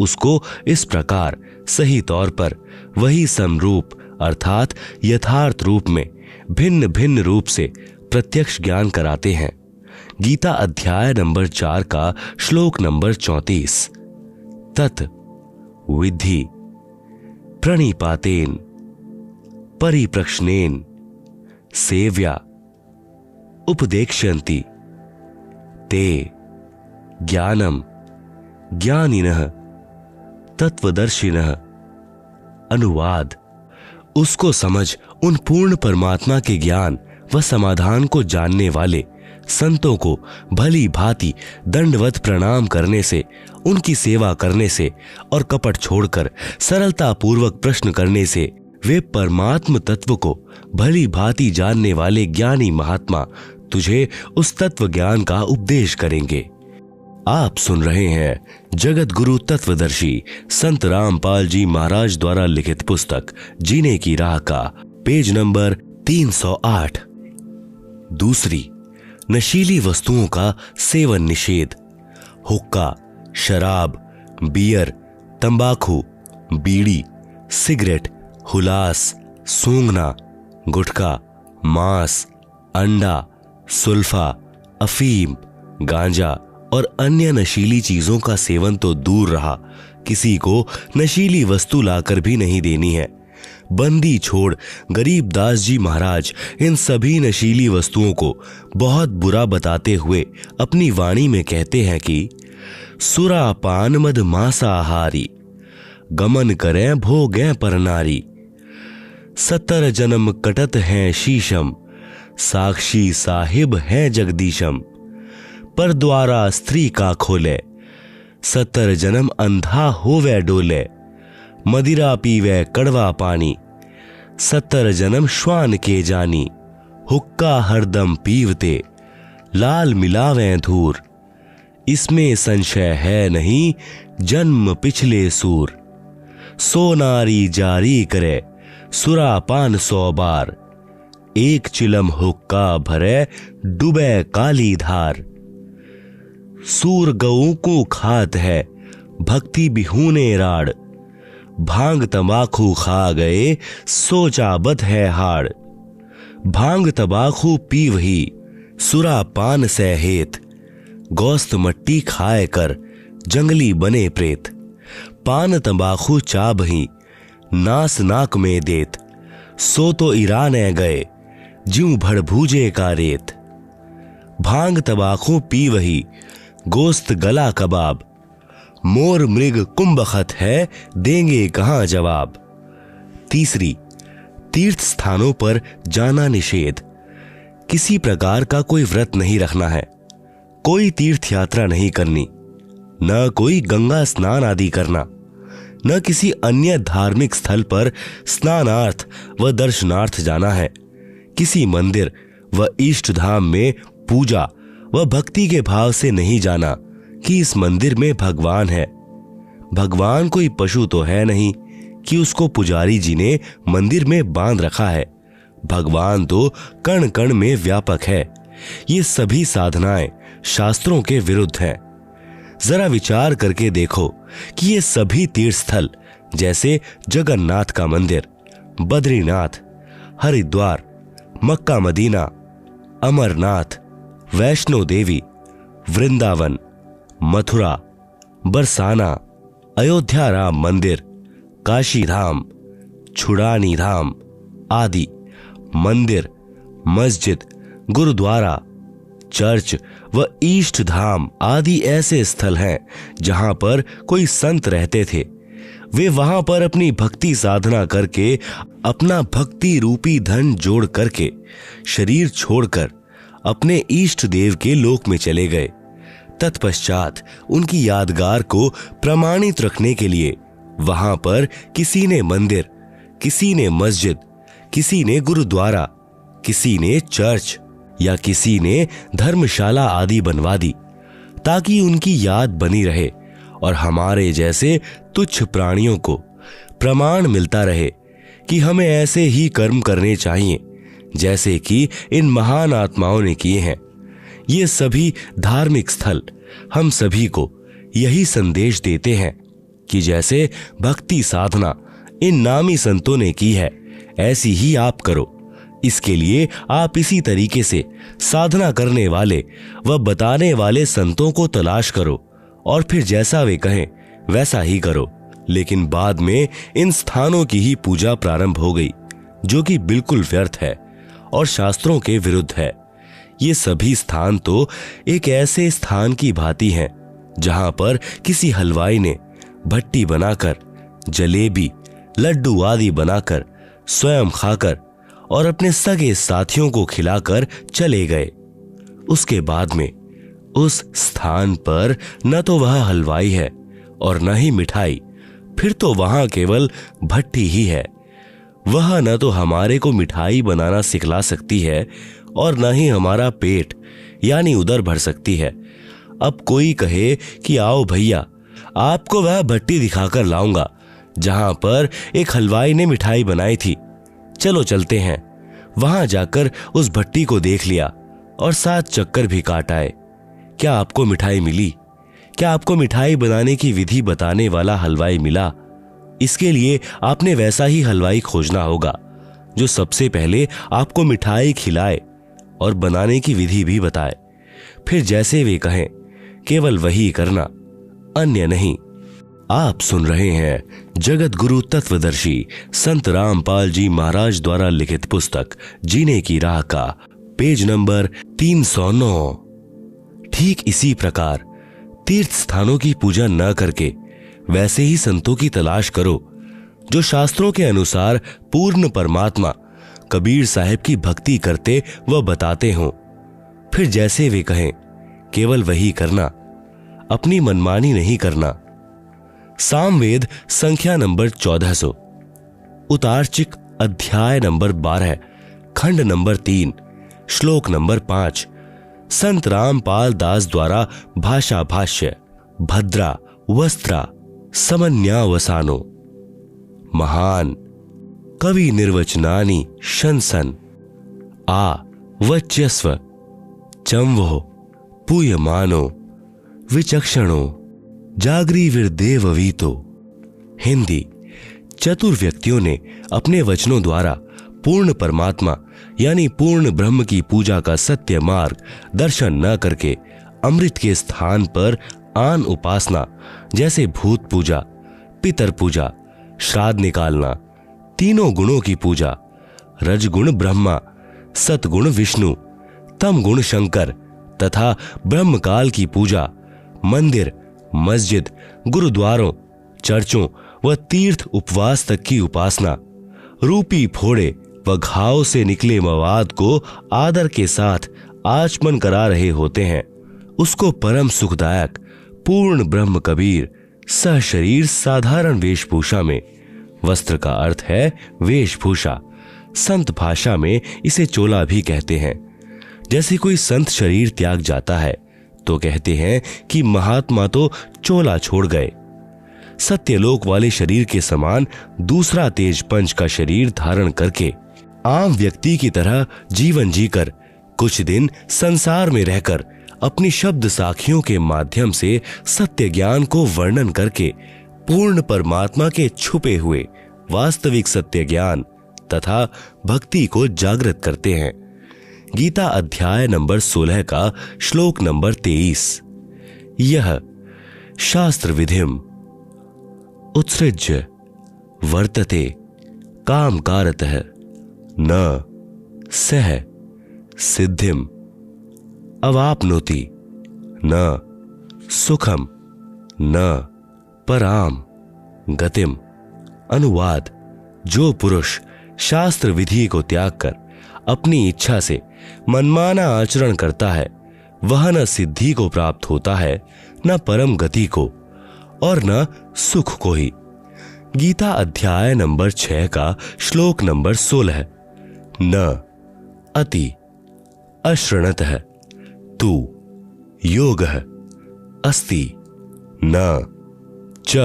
उसको इस प्रकार सही तौर पर वही समरूप अर्थात यथार्थ रूप में भिन्न भिन्न रूप से प्रत्यक्ष ज्ञान कराते हैं। गीता अध्याय नंबर 4 का श्लोक नंबर 34। तत् विद्धि प्रणिपातेन परिप्रश्नेन सेव्या उपदेक्ष्यन्ति ते ज्ञानम ज्ञानिनः तत्वदर्शिनः। अनुवाद, उसको समझ उन पूर्ण परमात्मा के ज्ञान व समाधान को जानने वाले संतों को भली भांति दंडवत प्रणाम करने से, उनकी सेवा करने से और कपट छोड़कर सरलता पूर्वक प्रश्न करने से वे परमात्म तत्व को भली भांति जानने वाले ज्ञानी महात्मा तुझे उस तत्व ज्ञान का उपदेश करेंगे। आप सुन रहे हैं जगत गुरु तत्वदर्शी संत रामपाल जी महाराज द्वारा लिखित पुस्तक जीने की राह का पेज नंबर 308। दूसरी, नशीली वस्तुओं का सेवन निषेध। हुक्का, शराब, बियर, तंबाकू, बीड़ी, सिगरेट, हुलास, सूंघना, गुटखा, मांस, अंडा, सुल्फा, अफीम, गांजा और अन्य नशीली चीजों का सेवन तो दूर रहा, किसी को नशीली वस्तु लाकर भी नहीं देनी है। बंदी छोड़ गरीबदास जी महाराज इन सभी नशीली वस्तुओं को बहुत बुरा बताते हुए अपनी वाणी में कहते हैं कि सुरा पान मद मांसाहारी गमन करें भोगें पर नारी। 70 जन्म कटत हैं शीशम साक्षी साहिब हैं जगदीशम। पर द्वारा स्त्री का खोले 70 जन्म अंधा होवे डोले। मदिरा पीवे कड़वा पानी 70 जन्म श्वान के जानी। हुक्का हरदम पीवते लाल मिलावें धूर। इसमें संशय है नहीं जन्म पिछले सूर। सो नारी जारी करे सुरापान 100 बार, एक चिलम हुक्का भरे डूबे काली धार। सूर गऊ को खात है भक्ति बिहूने राड़, भांग तंबाकू खा गए सोचा बद है हाड़। भांग तंबाकू पी वही सुरापान से हेत, गोस्त मट्टी खाए कर जंगली बने प्रेत। पान तंबाकू चा बही नास नाक में देत, सो तो ईराने गए ज्यों भड़भूजे का रेत। भांग तंबाकू पी वही गोस्त गला कबाब, मोर मृग कुंभखत है देंगे कहां जवाब। तीसरी, तीर्थ स्थानों पर जाना निषेध। किसी प्रकार का कोई व्रत नहीं रखना है, कोई तीर्थ यात्रा नहीं करनी, न कोई गंगा स्नान आदि करना, न किसी अन्य धार्मिक स्थल पर स्नानार्थ व दर्शनार्थ जाना है। किसी मंदिर व इष्ट धाम में पूजा व भक्ति के भाव से नहीं जाना कि इस मंदिर में भगवान है। भगवान कोई पशु तो है नहीं कि उसको पुजारी जी ने मंदिर में बांध रखा है। भगवान तो कण कण में व्यापक है। ये सभी साधनाएं शास्त्रों के विरुद्ध हैं। जरा विचार करके देखो कि ये सभी तीर्थ स्थल जैसे जगन्नाथ का मंदिर, बद्रीनाथ, हरिद्वार, मक्का मदीना, अमरनाथ, वैष्णो देवी, वृंदावन, मथुरा, बरसाना, अयोध्या राम मंदिर, काशी धाम, छुड़ानी धाम आदि मंदिर, मस्जिद, गुरुद्वारा, चर्च व इष्ट धाम आदि ऐसे स्थल हैं जहां पर कोई संत रहते थे। वे वहां पर अपनी भक्ति साधना करके अपना भक्ति रूपी धन जोड़ करके शरीर छोड़कर अपने इष्ट देव के लोक में चले गए। तत्पश्चात उनकी यादगार को प्रमाणित रखने के लिए वहां पर किसी ने मंदिर, किसी ने मस्जिद, किसी ने गुरुद्वारा, किसी ने चर्च या किसी ने धर्मशाला आदि बनवा दी, ताकि उनकी याद बनी रहे और हमारे जैसे तुच्छ प्राणियों को प्रमाण मिलता रहे कि हमें ऐसे ही कर्म करने चाहिए जैसे कि इन महान आत्माओं ने किए हैं। ये सभी धार्मिक स्थल हम सभी को यही संदेश देते हैं कि जैसे भक्ति साधना इन नामी संतों ने की है, ऐसी ही आप करो। इसके लिए आप इसी तरीके से साधना करने वाले व बताने वाले संतों को तलाश करो और फिर जैसा वे कहें वैसा ही करो। लेकिन बाद में इन स्थानों की ही पूजा प्रारंभ हो गई, जो कि बिल्कुल व्यर्थ है और शास्त्रों के विरुद्ध है। ये सभी स्थान तो एक ऐसे स्थान की भांति हैं जहां पर किसी हलवाई ने भट्टी बनाकर जलेबी, लड्डू आदि बनाकर स्वयं खाकर और अपने सगे साथियों को खिलाकर चले गए। उसके बाद में उस स्थान पर न तो वह हलवाई है और न ही मिठाई, फिर तो वहां केवल भट्टी ही है। वह न तो हमारे को मिठाई बनाना सिखला सकती है और न ही हमारा पेट यानी उदर भर सकती है। अब कोई कहे कि आओ भैया, आपको वह भट्टी दिखाकर लाऊंगा जहां पर एक हलवाई ने मिठाई बनाई थी, चलो चलते हैं। वहां जाकर उस भट्टी को देख लिया और 7 चक्कर भी काट आए। क्या आपको मिठाई मिली? क्या आपको मिठाई बनाने की विधि बताने वाला हलवाई मिला? इसके लिए आपने वैसा ही हलवाई खोजना होगा जो सबसे पहले आपको मिठाई खिलाए और बनाने की विधि भी बताए। फिर जैसे वे कहें केवल वही करना, अन्य नहीं। आप सुन रहे हैं जगत गुरु तत्वदर्शी संत रामपाल जी महाराज द्वारा लिखित पुस्तक जीने की राह का पेज नंबर 309। ठीक इसी प्रकार तीर्थ स्थानों की पूजा न करके वैसे ही संतों की तलाश करो जो शास्त्रों के अनुसार पूर्ण परमात्मा कबीर साहिब की भक्ति करते व बताते हों। फिर जैसे वे कहें केवल वही करना, अपनी मनमानी नहीं करना। सामवेद संख्या नंबर 1400, उतारचिक अध्याय नंबर 12, खंड नंबर 3, श्लोक नंबर 5, संत रामपाल दास द्वारा भाषा भाष्य। भद्रा वस्त्रा समन्यावसानो। महान कवि निर्वचनानि शंसन आ वच्यस्व चंवो पूयमानो विचक्षणो जागृविर्देववीतो। हिंदी। चतुर व्यक्तियों ने अपने वचनों द्वारा पूर्ण परमात्मा यानी पूर्ण ब्रह्म की पूजा का सत्य मार्ग दर्शन न करके अमृत के स्थान पर आन उपासना जैसे भूत पूजा, पितर पूजा, श्राद्ध निकालना, तीनों गुणों की पूजा, रजगुण ब्रह्मा, सतगुण विष्णु, तम गुण शंकर तथा ब्रह्मकाल की पूजा, मंदिर, मस्जिद, गुरुद्वारों, चर्चों व तीर्थ उपवास तक की उपासना, रूपी फोड़े व घाव से निकले मवाद को आदर के साथ आचमन करा रहे होते हैं, उसको परम सुखदायक पूर्ण ब्रह्म कबीर सहशरीर साधारण वेशभूषा में, वस्त्र का अर्थ है वेशभूषा, संत भाषा में इसे चोला भी कहते हैं। जैसे कोई संत शरीर त्याग जाता है तो कहते हैं कि महात्मा तो चोला छोड़ गए। सत्यलोक वाले शरीर के समान दूसरा तेज पंच का शरीर धारण करके आम व्यक्ति की तरह जीवन जीकर कुछ दिन संसार में रहकर अपनी शब्द साखियों के माध्यम से सत्य ज्ञान को वर्णन करके पूर्ण परमात्मा के छुपे हुए वास्तविक सत्य ज्ञान तथा भक्ति को जागृत करते हैं। गीता अध्याय नंबर 16 का श्लोक नंबर 23। यह शास्त्र विधिम उत्सृज्य वर्तते कामकारतः न सह सिद्धिम अवाप्नोति न सुखम न पराम गतिम। अनुवाद। जो पुरुष शास्त्र विधि को त्याग कर अपनी इच्छा से मनमाना आचरण करता है वह न सिद्धि को प्राप्त होता है, न परम गति को और न सुख को ही। गीता अध्याय नंबर 6 का श्लोक नंबर 16। न अति अश्रणतः तु योगः अस्ति न च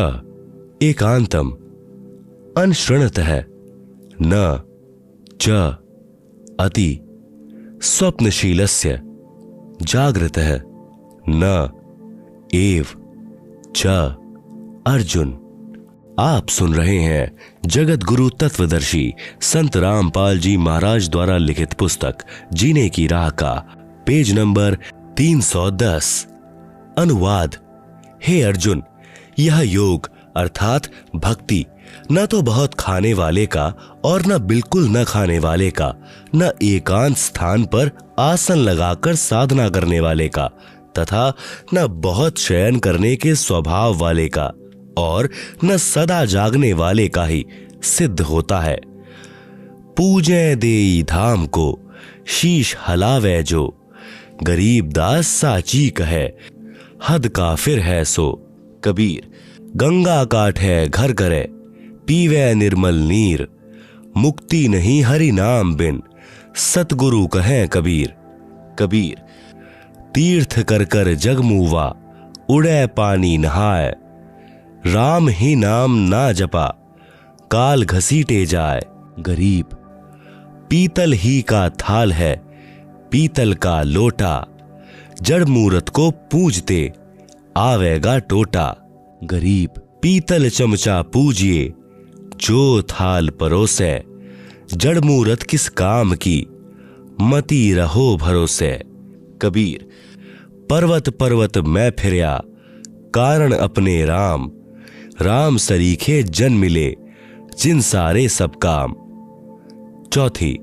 एकांतम अनश्रणतः न च अति स्वप्नशीलस्य जागृतः न एव च। अर्जुन। आप सुन रहे हैं जगत गुरु तत्वदर्शी संत रामपाल जी महाराज द्वारा लिखित पुस्तक जीने की राह का पेज नंबर 310। अनुवाद। हे अर्जुन, यह योग अर्थात भक्ति न तो बहुत खाने वाले का और न बिल्कुल न खाने वाले का, न एकांत स्थान पर आसन लगाकर साधना करने वाले का तथा न बहुत शयन करने के स्वभाव वाले का और न सदा जागने वाले का ही सिद्ध होता है। पूजे देई धाम को शीश हलावे जो, गरीब दास साची कहे हद काफिर है सो। कबीर। गंगा काट है घर करे पीवे निर्मल नीर, मुक्ति नहीं हरि नाम बिन सतगुरु कहे कबीर। कबीर। तीर्थ कर कर जग मुवा उड़े पानी नहाए, राम ही नाम ना जपा काल घसीटे जाए। गरीब। पीतल ही का थाल है पीतल का लोटा, जड़ मूरत को पूजते आवेगा टोटा। गरीब। पीतल चमचा पूजिए जो थाल परोसे, जड़ मूरत किस काम की मती रहो भरोसे। कबीर। पर्वत पर्वत मैं फिरया कारण अपने राम, राम सरीखे जन मिले जिन सारे सब काम। चौथी।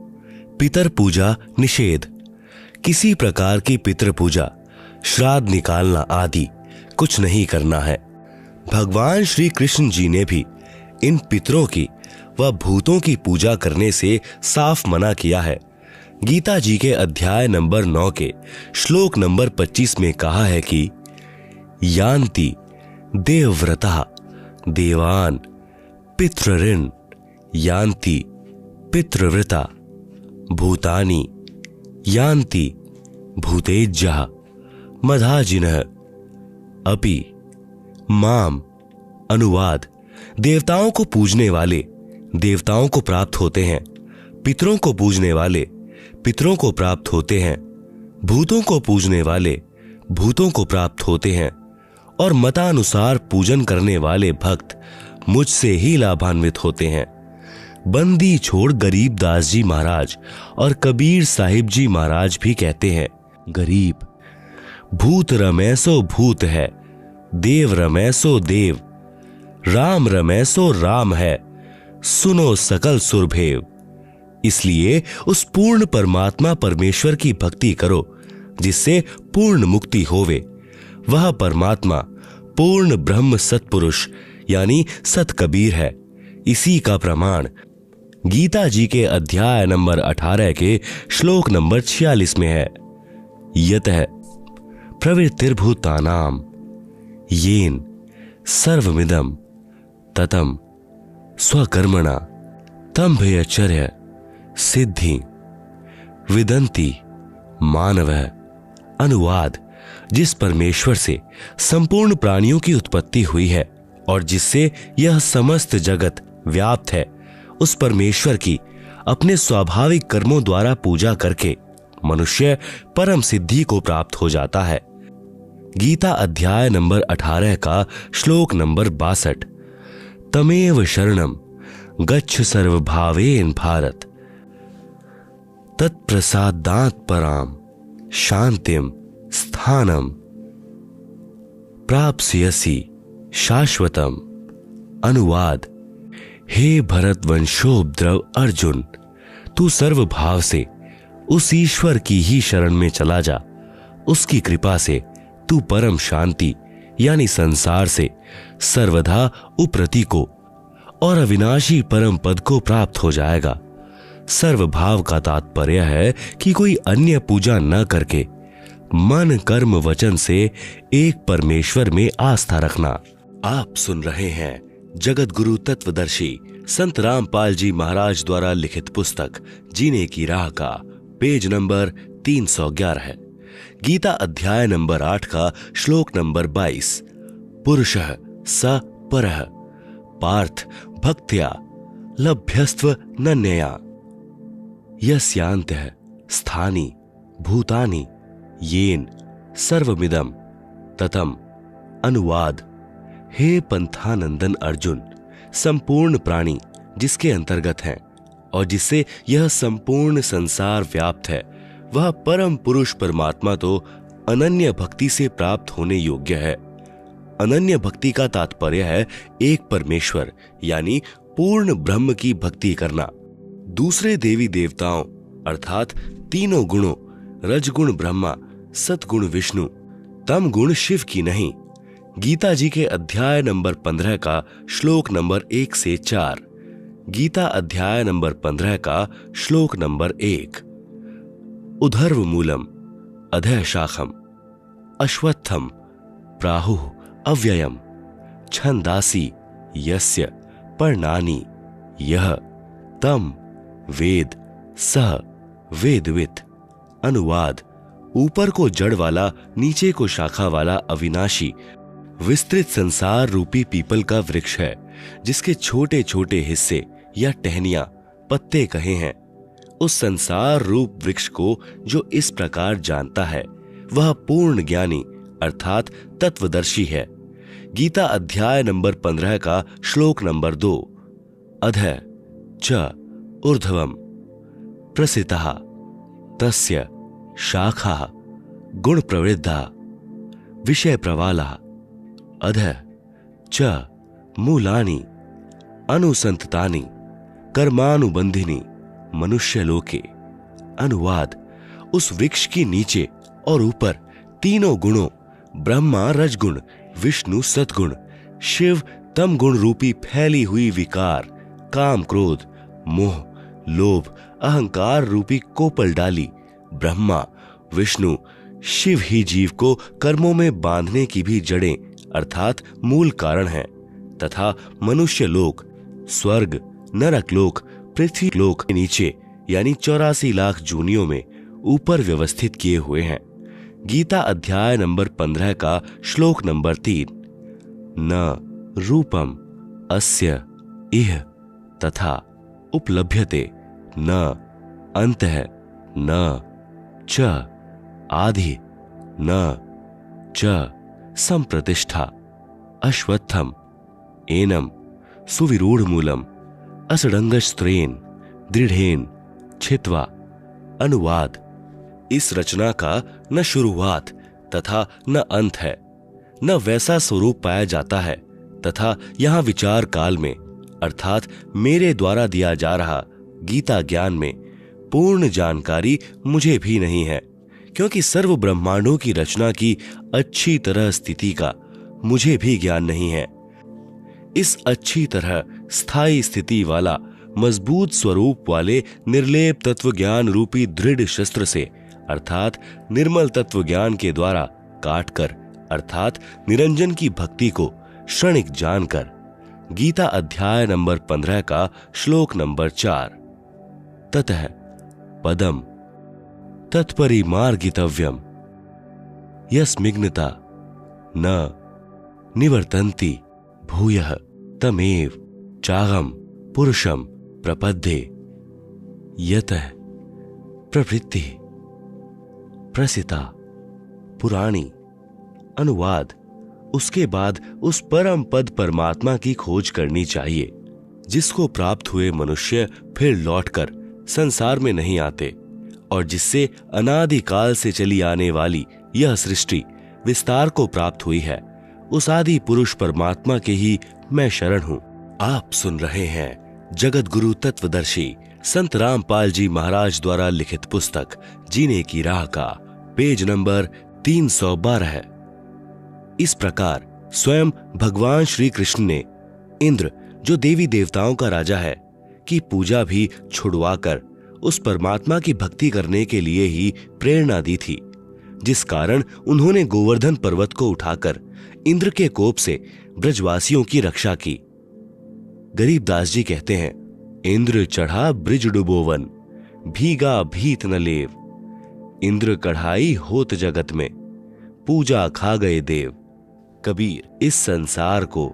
पितर पूजा निषेध। किसी प्रकार की पितर पूजा, श्राद्ध निकालना आदि कुछ नहीं करना है। भगवान श्री कृष्ण जी ने भी इन पितरों की व भूतों की पूजा करने से साफ मना किया है। गीता जी के अध्याय नंबर 9 के श्लोक नंबर 25 में कहा है कि यान्ति देवव्रता देवान पितृऋण यान्ति पितृव्रता भूतानि यान्ति भूतेज्यः मधाजिनः अपि माम। अनुवाद। देवताओं को पूजने वाले देवताओं को प्राप्त होते हैं, पितरों को पूजने वाले पितरों को प्राप्त होते हैं, भूतों को पूजने वाले भूतों को प्राप्त होते हैं, और मतानुसार पूजन करने वाले भक्त मुझसे ही लाभान्वित होते हैं। बंदी छोड़ गरीब दास जी महाराज और कबीर साहिब जी महाराज भी कहते हैं, गरीब भूत रमै सो भूत है, देव रमै सो देव, राम रमै सो राम है, सुनो सकल सुरभेव। इसलिए उस पूर्ण परमात्मा परमेश्वर की भक्ति करो जिससे पूर्ण मुक्ति होवे। वह परमात्मा पूर्ण ब्रह्म सत्पुरुष यानी सत कबीर है। इसी का प्रमाण गीता जी के अध्याय नंबर 18 के श्लोक नंबर 46 में है। यतः प्रवृत्तिर्भूतानां येन सर्वमिदं ततं स्वकर्मणा तंभयचर्य सिद्धि विदन्ति मानवः। अनुवाद, जिस परमेश्वर से संपूर्ण प्राणियों की उत्पत्ति हुई है और जिससे यह समस्त जगत व्याप्त है, उस परमेश्वर की अपने स्वाभाविक कर्मों द्वारा पूजा करके मनुष्य परम सिद्धि को प्राप्त हो जाता है। गीता अध्याय नंबर 18 का श्लोक नंबर 62। तमेव शरणं गच्छ सर्वभावेन भारत, तत्प्रसादात् परां शांतिं स्थानं प्राप्स्यसि शाश्वतम्। अनुवाद, हे भरत वंशोद्भव अर्जुन, तू सर्वभाव से उस ईश्वर की ही शरण में चला जा। उसकी कृपा से तू परम शांति यानी संसार से सर्वदा उप्रति को और अविनाशी परम पद को प्राप्त हो जाएगा। सर्वभाव का तात्पर्य है कि कोई अन्य पूजा न करके मन कर्म वचन से एक परमेश्वर में आस्था रखना। आप सुन रहे हैं जगत गुरु तत्वदर्शी संत रामपाल जी महाराज द्वारा लिखित पुस्तक जीने की राह का पेज नंबर 311 है। गीता अध्याय नंबर 8 का श्लोक नंबर 22। पुरुषः स परः पार्थ भक्त्या लभ्यस्त्व नन्यया यस्यान्तः स्थानि भूतानि येन सर्वमिदं ततं। अनुवाद, हे पंथानंदन अर्जुन, संपूर्ण प्राणी जिसके अंतर्गत हैं और जिससे यह संपूर्ण संसार व्याप्त है, वह परम पुरुष परमात्मा तो अनन्य भक्ति से प्राप्त होने योग्य है। अनन्य भक्ति का तात्पर्य है एक परमेश्वर यानी पूर्ण ब्रह्म की भक्ति करना। दूसरे देवी देवताओं अर्थात तीनों गुणों रजगुण ब्रह्मा, सतगुण विष्णु, तम गुण शिव की नहीं। गीता जी के अध्याय नंबर 15 का श्लोक नंबर 1 से 4। गीता अध्याय नंबर 15 का श्लोक नंबर 1। उधर्व मूलम अधः शाखम अश्वत्थम प्राहुः अव्ययम छंदासी यस्य पर्णानि यह तम वेद सह वेदवित्। अनुवाद, ऊपर को जड़ वाला नीचे को शाखा वाला अविनाशी विस्तृत संसार रूपी पीपल का वृक्ष है, जिसके छोटे छोटे हिस्से या टहनियां पत्ते कहे हैं। उस संसार रूप वृक्ष को जो इस प्रकार जानता है वह पूर्ण ज्ञानी अर्थात तत्वदर्शी है। गीता अध्याय नंबर 15 का श्लोक नंबर 2। अधः च ऊर्ध्वम् प्रसितः तस्य शाखा गुण प्रवृद्धा विषय प्रवाला अधः च मूलानि अनुसंततानि कर्मानुबंधिनी मनुष्यलोके। अनुवाद, उस वृक्ष की नीचे और ऊपर तीनों गुणों ब्रह्मा रजगुण, विष्णु सतगुण, शिव तम गुण रूपी फैली हुई विकार काम क्रोध मोह लोभ अहंकार रूपी कोपल डाली ब्रह्मा विष्णु शिव ही जीव को कर्मों में बांधने की भी जड़ें अर्थात मूल कारण है, तथा मनुष्य लोक स्वर्ग नरक लोक पृथ्वी लोक के नीचे यानी 84 लाख जूनियों में ऊपर व्यवस्थित किए हुए हैं। गीता अध्याय नंबर 15 का श्लोक नंबर 3। न रूपम अस्य इह तथा उपलभ्यते न अंतः न च आदि न च संप्रतिष्ठा अश्वत्थम एनम सुविरूढ़ मूलम असडंगस्त्रेन दृढ़ेन छित्वा। अनुवाद: इस रचना का न शुरुआत तथा न अंत है, न वैसा स्वरूप पाया जाता है तथा यहाँ विचार काल में अर्थात मेरे द्वारा दिया जा रहा गीता ज्ञान में पूर्ण जानकारी मुझे भी नहीं है, क्योंकि सर्व ब्रह्मांडों की रचना की अच्छी तरह स्थिति का मुझे भी ज्ञान नहीं है। इस अच्छी तरह स्थायी स्थिति वाला मजबूत स्वरूप वाले निर्लेप तत्व ज्ञान रूपी दृढ़ शस्त्र से अर्थात निर्मल तत्व ज्ञान के द्वारा काटकर अर्थात निरंजन की भक्ति को क्षणिक जानकर गीता अध्याय नंबर 15 का श्लोक नंबर 4 ततः पदम तत्परिमार्गितव्यम यस्मिग्नता न निवर्तन्ति भूयः तमेव चाहम पुरुषम प्रपद्ये यतः प्रवृत्ति प्रसिता पुराणी। अनुवाद: उसके बाद उस परम पद परमात्मा की खोज करनी चाहिए जिसको प्राप्त हुए मनुष्य फिर लौटकर संसार में नहीं आते और जिससे अनादिकाल से चली आने वाली यह सृष्टि विस्तार को प्राप्त हुई है। उस आदि पुरुष परमात्मा के ही मैं शरण हूँ। आप सुन रहे हैं जगत गुरु तत्वदर्शी संत रामपाल जी महाराज द्वारा लिखित पुस्तक जीने की राह का पेज नंबर 312। इस प्रकार स्वयं भगवान श्री कृष्ण ने इंद्र, जो देवी देवताओं का राजा है, की पूजा भी छुड़वाकर उस परमात्मा की भक्ति करने के लिए ही प्रेरणा दी थी, जिस कारण उन्होंने गोवर्धन पर्वत को उठाकर इंद्र के कोप से ब्रजवासियों की रक्षा की। गरीबदास जी कहते हैं, इंद्र चढ़ा ब्रिज डुबोवन, भीगा भीत न लेव। इंद्र कढ़ाई होत जगत में, पूजा खा गए देव। कबीर, इस संसार को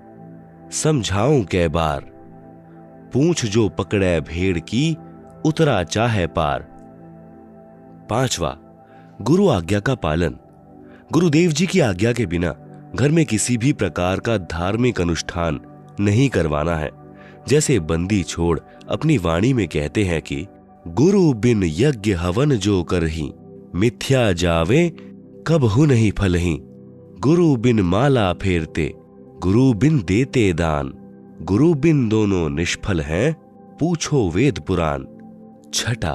समझाऊं कै बार, पूंछ जो पकड़े भेड़ की, उतरा चाहे पार। 5वां, गुरु आज्ञा का पालन। गुरुदेव जी की आज्ञा के बिना घर में किसी भी प्रकार का धार्मिक अनुष्ठान नहीं करवाना है। जैसे बंदी छोड़ अपनी वाणी में कहते हैं कि गुरु बिन यज्ञ हवन जो करही, मिथ्या जावे कबहु नहीं फलही। गुरु बिन माला फेरते, गुरु बिन देते दान। गुरु बिन दोनों निष्फल हैं, पूछो वेद पुराण। 6,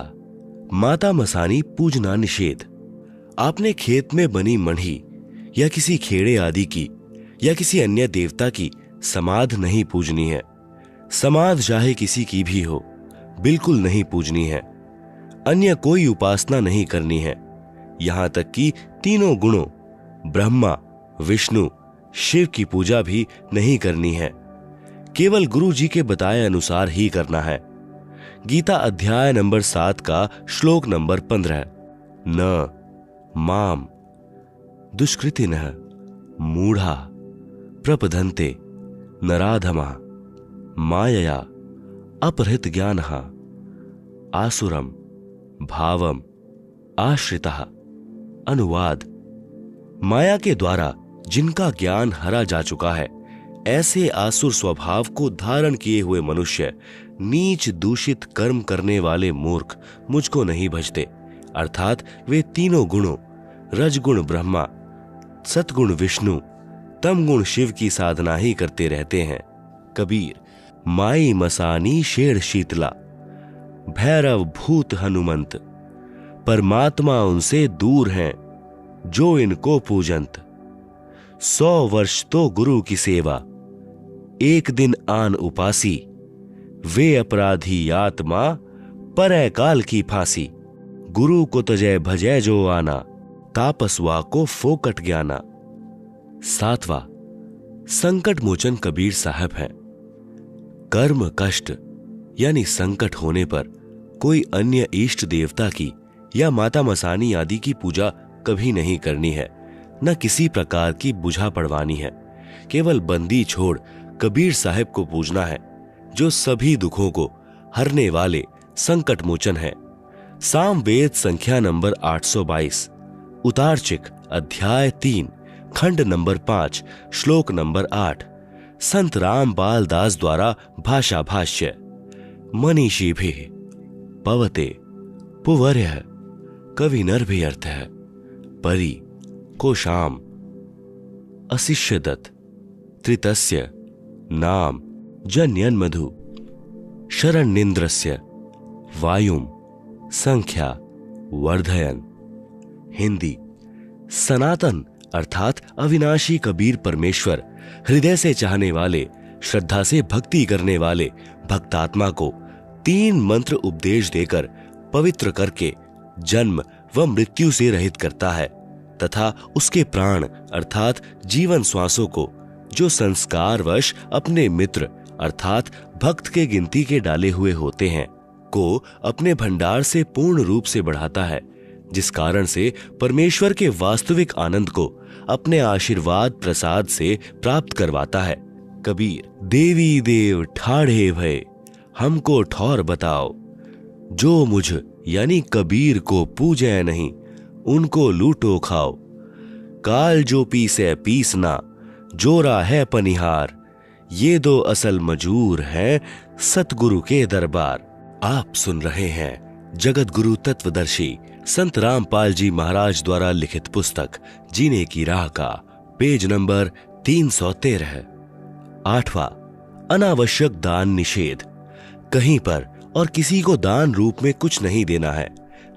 माता मसानी पूजना निषेध। आपने खेत में बनी मढ़ी या किसी खेड़े आदि की या किसी अन्य देवता की समाध नहीं पूजनी है। समाध चाहे किसी की भी हो, बिल्कुल नहीं पूजनी है। अन्य कोई उपासना नहीं करनी है। यहां तक कि तीनों गुणों ब्रह्मा, विष्णु, शिव की पूजा भी नहीं करनी है। केवल गुरु जी के बताए अनुसार ही करना है। गीता अध्याय नंबर 7 का श्लोक नंबर 15। न माम दुष्कृतिनः मूढ़ा प्रपदन्ते नराधमा मायया अपहृत ज्ञानः आसुरम भावम आश्रितः। अनुवाद: माया के द्वारा जिनका ज्ञान हरा जा चुका है, ऐसे आसुर स्वभाव को धारण किए हुए मनुष्य, नीच दूषित कर्म करने वाले मूर्ख मुझको नहीं भजते। अर्थात वे तीनों गुणों रजगुण ब्रह्मा, सतगुण विष्णु, तमगुण शिव की साधना ही करते रहते हैं। कबीर, माई मसानी शेर शीतला, भैरव भूत हनुमंत, परमात्मा उनसे दूर हैं जो इनको पूजंत। 100 वर्ष तो गुरु की सेवा, एक दिन आन उपासी, वे अपराधी आत्मा परय काल की फांसी। गुरु को तजय भजय जो आना, तापसवा को फोकट ज्ञाना। 7वां, संकट मोचन कबीर साहब हैं। कर्म कष्ट यानी संकट होने पर कोई अन्य इष्ट देवता की या माता मसानी आदि की पूजा कभी नहीं करनी है, न किसी प्रकार की बुझा पड़वानी है। केवल बंदी छोड़ कबीर साहब को पूजना है, जो सभी दुखों को हरने वाले संकट मोचन है। सामवेद संख्या नंबर 822, उतारचिक अध्याय 3, खंड नंबर 5, श्लोक नंबर 8, संत रामपाल दास द्वारा भाषा भाष्य। मनीषी भी पवते पुवर्य कविनर भी अर्थ है। परी कोशाम अशिष्यदत् त्रितस्य नाम जन्यन मधु शरण्येन्द्रस्य वायुम संख्या वर्धयन। हिंदी। सनातन अर्थात अविनाशी कबीर परमेश्वर हृदय से चाहने वाले, श्रद्धा से भक्ति करने वाले भक्तात्मा को 3 मंत्र उपदेश देकर पवित्र करके जन्म व मृत्यु से रहित करता है तथा उसके प्राण अर्थात जीवन श्वासों को, जो संस्कारवश अपने मित्र अर्थात भक्त के गिनती के डाले हुए होते हैं, को अपने भंडार से पूर्ण रूप से बढ़ाता है, जिस कारण से परमेश्वर के वास्तविक आनंद को अपने आशीर्वाद प्रसाद से प्राप्त करवाता है। कबीर। देवी देव ठाढ़े भय हमको ठौर बताओ, जो मुझ यानी कबीर को पूजे नहीं, उनको लूटो खाओ। काल जो पीसे पीसना, जोरा है पनिहार, ये 2 असल मजूर हैं सतगुरु के दरबार। आप सुन रहे हैं जगत गुरु तत्वदर्शी संत रामपाल जी महाराज द्वारा लिखित पुस्तक जीने की राह का पेज नंबर 313। 8वां, अनावश्यक दान निषेध। कहीं पर और किसी को दान रूप में कुछ नहीं देना है,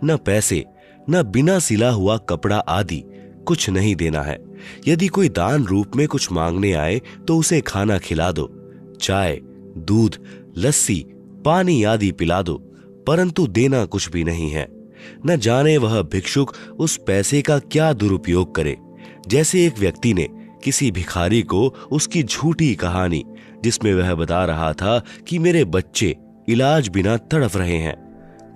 न पैसे, न बिना सिला हुआ कपड़ा आदि कुछ नहीं देना है। यदि कोई दान रूप में कुछ मांगने आए तो उसे खाना खिला दो, चाय, दूध, लस्सी, पानी आदि पिला दो, परंतु देना कुछ भी नहीं है। न जाने वह भिक्षुक उस पैसे का क्या दुरुपयोग करे। जैसे एक व्यक्ति ने किसी भिखारी को उसकी झूठी कहानी, जिसमें वह बता रहा था कि मेरे बच्चे इलाज बिना तड़फ रहे हैं,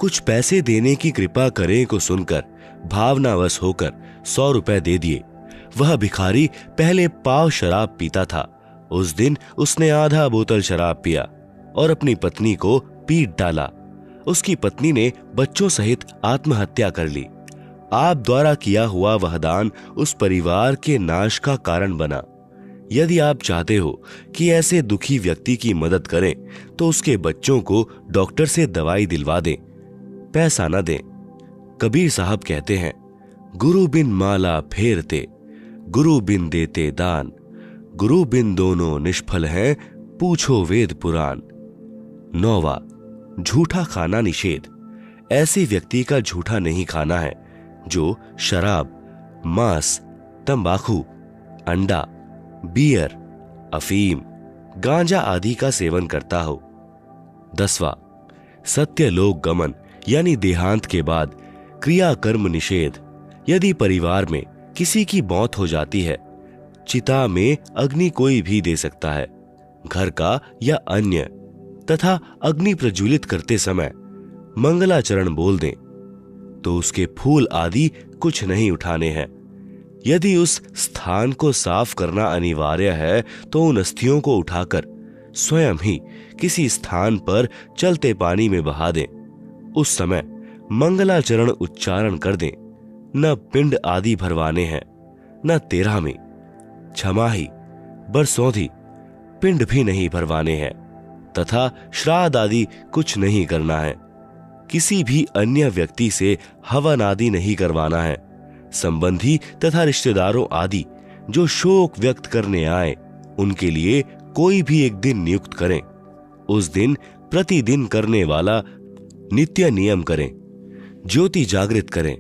कुछ पैसे देने की कृपा करें को सुनकर भावनावश होकर 100 रुपए दे दिए। वह भिखारी पहले पाव शराब पीता था। उस दिन उसने आधा बोतल शराब पिया और अपनी पत्नी को पीट डाला। उसकी पत्नी ने बच्चों सहित आत्महत्या कर ली। आप द्वारा किया हुआ वह दान उस परिवार के नाश का कारण बना। यदि आप चाहते हो कि ऐसे दुखी व्यक्ति की मदद करें तो उसके बच्चों को डॉक्टर से दवाई दिलवा दें, पैसा न दें। कबीर साहब कहते हैं, गुरु बिन माला फेरते, गुरु बिन देते दान, गुरु बिन दोनों निष्फल हैं, पूछो वेद पुराण। 9वां, झूठा खाना निषेध। ऐसे व्यक्ति का झूठा नहीं खाना है जो शराब, मांस, तंबाकू, अंडा, बियर, अफीम, गांजा आदि का सेवन करता हो। 10वां, सत्यलोक गमन यानी देहांत के बाद क्रियाकर्म निषेध। यदि परिवार में किसी की मौत हो जाती है, चिता में अग्नि कोई भी दे सकता है, घर का या अन्य, तथा अग्नि प्रज्वलित करते समय मंगलाचरण बोल दें तो उसके फूल आदि कुछ नहीं उठाने हैं। यदि उस स्थान को साफ करना अनिवार्य है तो उन अस्थियों को उठाकर स्वयं ही किसी स्थान पर चलते पानी में बहा दें। उस समय मंगलाचरण उच्चारण कर दें। न पिंड आदि भरवाने हैं, न 13वीं, छमाही, बरसौधी पिंड भी नहीं भरवाने हैं तथा श्राद्ध आदि कुछ नहीं करना है। किसी भी अन्य व्यक्ति से हवन आदि नहीं करवाना है। संबंधी तथा रिश्तेदारों आदि जो शोक व्यक्त करने आए, उनके लिए कोई भी एक दिन नियुक्त करें। उस दिन प्रतिदिन करने वाला नित्य नियम करें, ज्योति जागृत करें,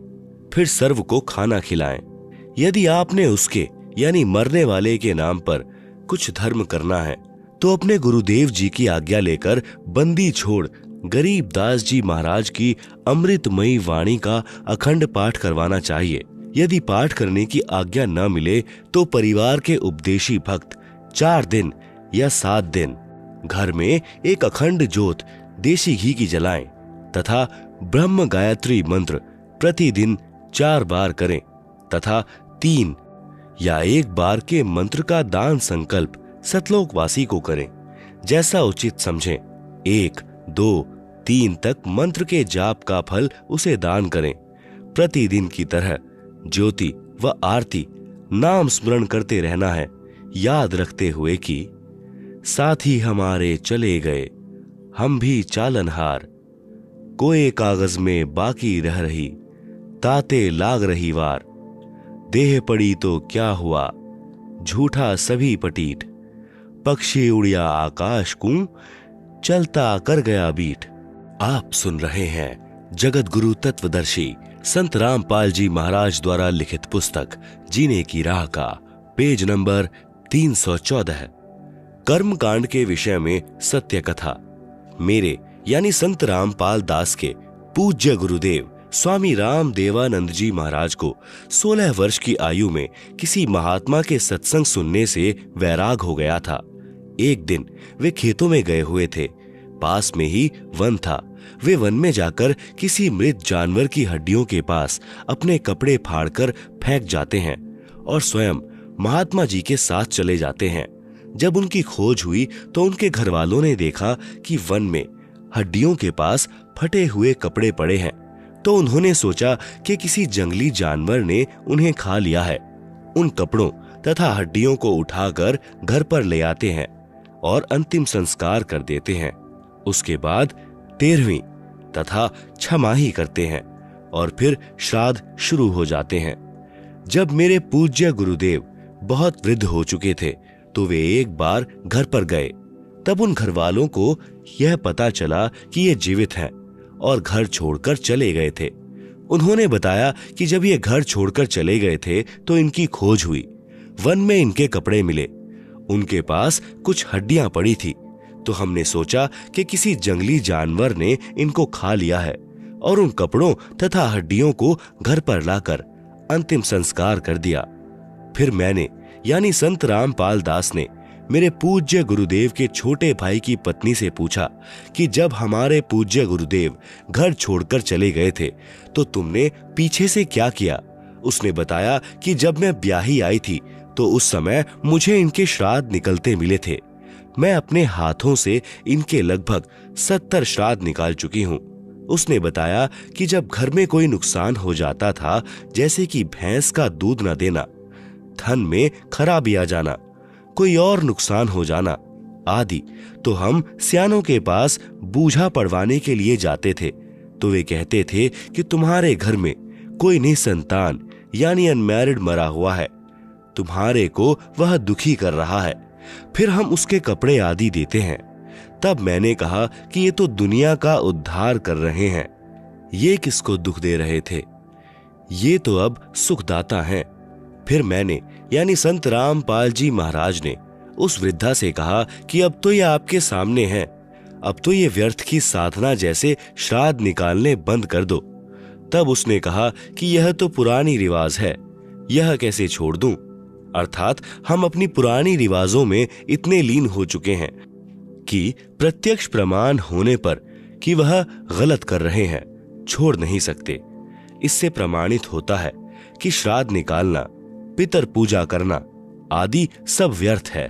फिर सर्व को खाना खिलाएं। यदि आपने उसके यानी मरने वाले के नाम पर कुछ धर्म करना है तो अपने गुरुदेव जी की आज्ञा लेकर बंदी छोड़ गरीब दास जी महाराज की अमृतमयी वाणी का अखंड पाठ करवाना चाहिए। यदि पाठ करने की आज्ञा न मिले तो परिवार के उपदेशी भक्त 4 दिन या 7 दिन घर में एक अखंड ज्योत देशी घी की जलाएं तथा ब्रह्म गायत्री मंत्र प्रतिदिन 4 बार करें तथा 3 या 1 बार के मंत्र का दान संकल्प सतलोकवासी को करें। जैसा उचित समझें 1, 2, 3 तक मंत्र के जाप का फल उसे दान करें। प्रतिदिन की तरह ज्योति व आरती नाम स्मरण करते रहना है, याद रखते हुए कि साथी हमारे चले गए, हम भी चालनहार, कोई कागज में बाकी रह रही, ताते लाग रही वार, देह पड़ी तो क्या हुआ, झूठा सभी पटीट, पक्षी उड़िया आकाश को, चलता कर गया बीट। आप सुन रहे हैं जगत गुरु तत्वदर्शी संत रामपाल जी महाराज द्वारा लिखित पुस्तक जीने की राह का पेज नंबर 314, कर्म कांड के विषय में सत्य कथा। मेरे यानी संत रामपाल दास के पूज्य गुरुदेव स्वामी राम देवानंद जी महाराज को 16 वर्ष की आयु में किसी महात्मा के सत्संग सुनने से वैराग हो गया था। एक दिन वे खेतों में गए हुए थे, पास में ही वन था। वे वन में जाकर किसी मृत जानवर की हड्डियों के पास अपने कपड़े फाड़कर फेंक जाते हैं और स्वयं महात्मा जी के साथ चले जाते हैं। जब उनकी खोज हुई तो उनके घर वालों ने देखा कि वन में हड्डियों के पास फटे हुए कपड़े पड़े हैं, तो उन्होंने सोचा कि किसी जंगली जानवर ने उन्हें खा लिया है। उन कपड़ों तथा हड्डियों को उठाकर घर पर ले आते हैं और अंतिम संस्कार कर देते हैं। उसके बाद 13वीं तथा छमाही करते हैं और फिर श्राद्ध शुरू हो जाते हैं। जब मेरे पूज्य गुरुदेव बहुत वृद्ध हो चुके थे तो वे एक बार घर पर गए। तब उन घर वालों को यह पता चला कि ये जीवित हैं और घर छोड़कर चले गए थे। उन्होंने बताया कि जब ये घर छोड़कर चले गए थे तो इनकी खोज हुई। वन में इनके कपड़े मिले, उनके पास कुछ हड्डियां पड़ी थी, तो हमने सोचा कि किसी जंगली जानवर ने इनको खा लिया है और उन कपड़ों तथा हड्डियों को घर पर लाकर अंतिम संस्कार कर दिया। फिर मैंने यानी संत रामपाल दास ने मेरे पूज्य गुरुदेव के छोटे भाई की पत्नी से पूछा कि जब हमारे पूज्य गुरुदेव घर छोड़कर चले गए थे तो तुमने पीछे से क्या किया। उसने बताया कि जब मैं ब्याही आई थी तो उस समय मुझे इनके श्राद्ध निकलते मिले थे। मैं अपने हाथों से इनके लगभग 70 श्राद्ध निकाल चुकी हूँ। उसने बताया कि जब घर में कोई नुकसान हो जाता था, जैसे कि भैंस का दूध न देना, धन में खराबी आ जाना, कोई और नुकसान हो जाना आदि, तो हम सियानों के पास बूझा पड़वाने के लिए जाते थे। तो वे कहते थे कि तुम्हारे घर में कोई निसंतान यानी अनमैरिड मरा हुआ है, तुम्हारे को वह दुखी कर रहा है। फिर हम उसके कपड़े आदि देते हैं। तब मैंने कहा कि ये तो दुनिया का उद्धार कर रहे हैं, ये किसको दुख दे रहे थे, ये तो अब सुखदाता हैं। फिर मैंने यानी संत रामपाल जी महाराज ने उस वृद्धा से कहा कि अब तो ये आपके सामने है, अब तो ये व्यर्थ की साधना जैसे श्राद्ध निकालने बंद कर दो। तब उसने कहा कि यह तो पुरानी रिवाज है, यह कैसे छोड़ दूं। अर्थात हम अपनी पुरानी रिवाजों में इतने लीन हो चुके हैं कि प्रत्यक्ष प्रमाण होने पर कि वह गलत कर रहे हैं छोड़ नहीं सकते। इससे प्रमाणित होता है कि श्राद्ध निकालना, पितर पूजा करना आदि सब व्यर्थ है।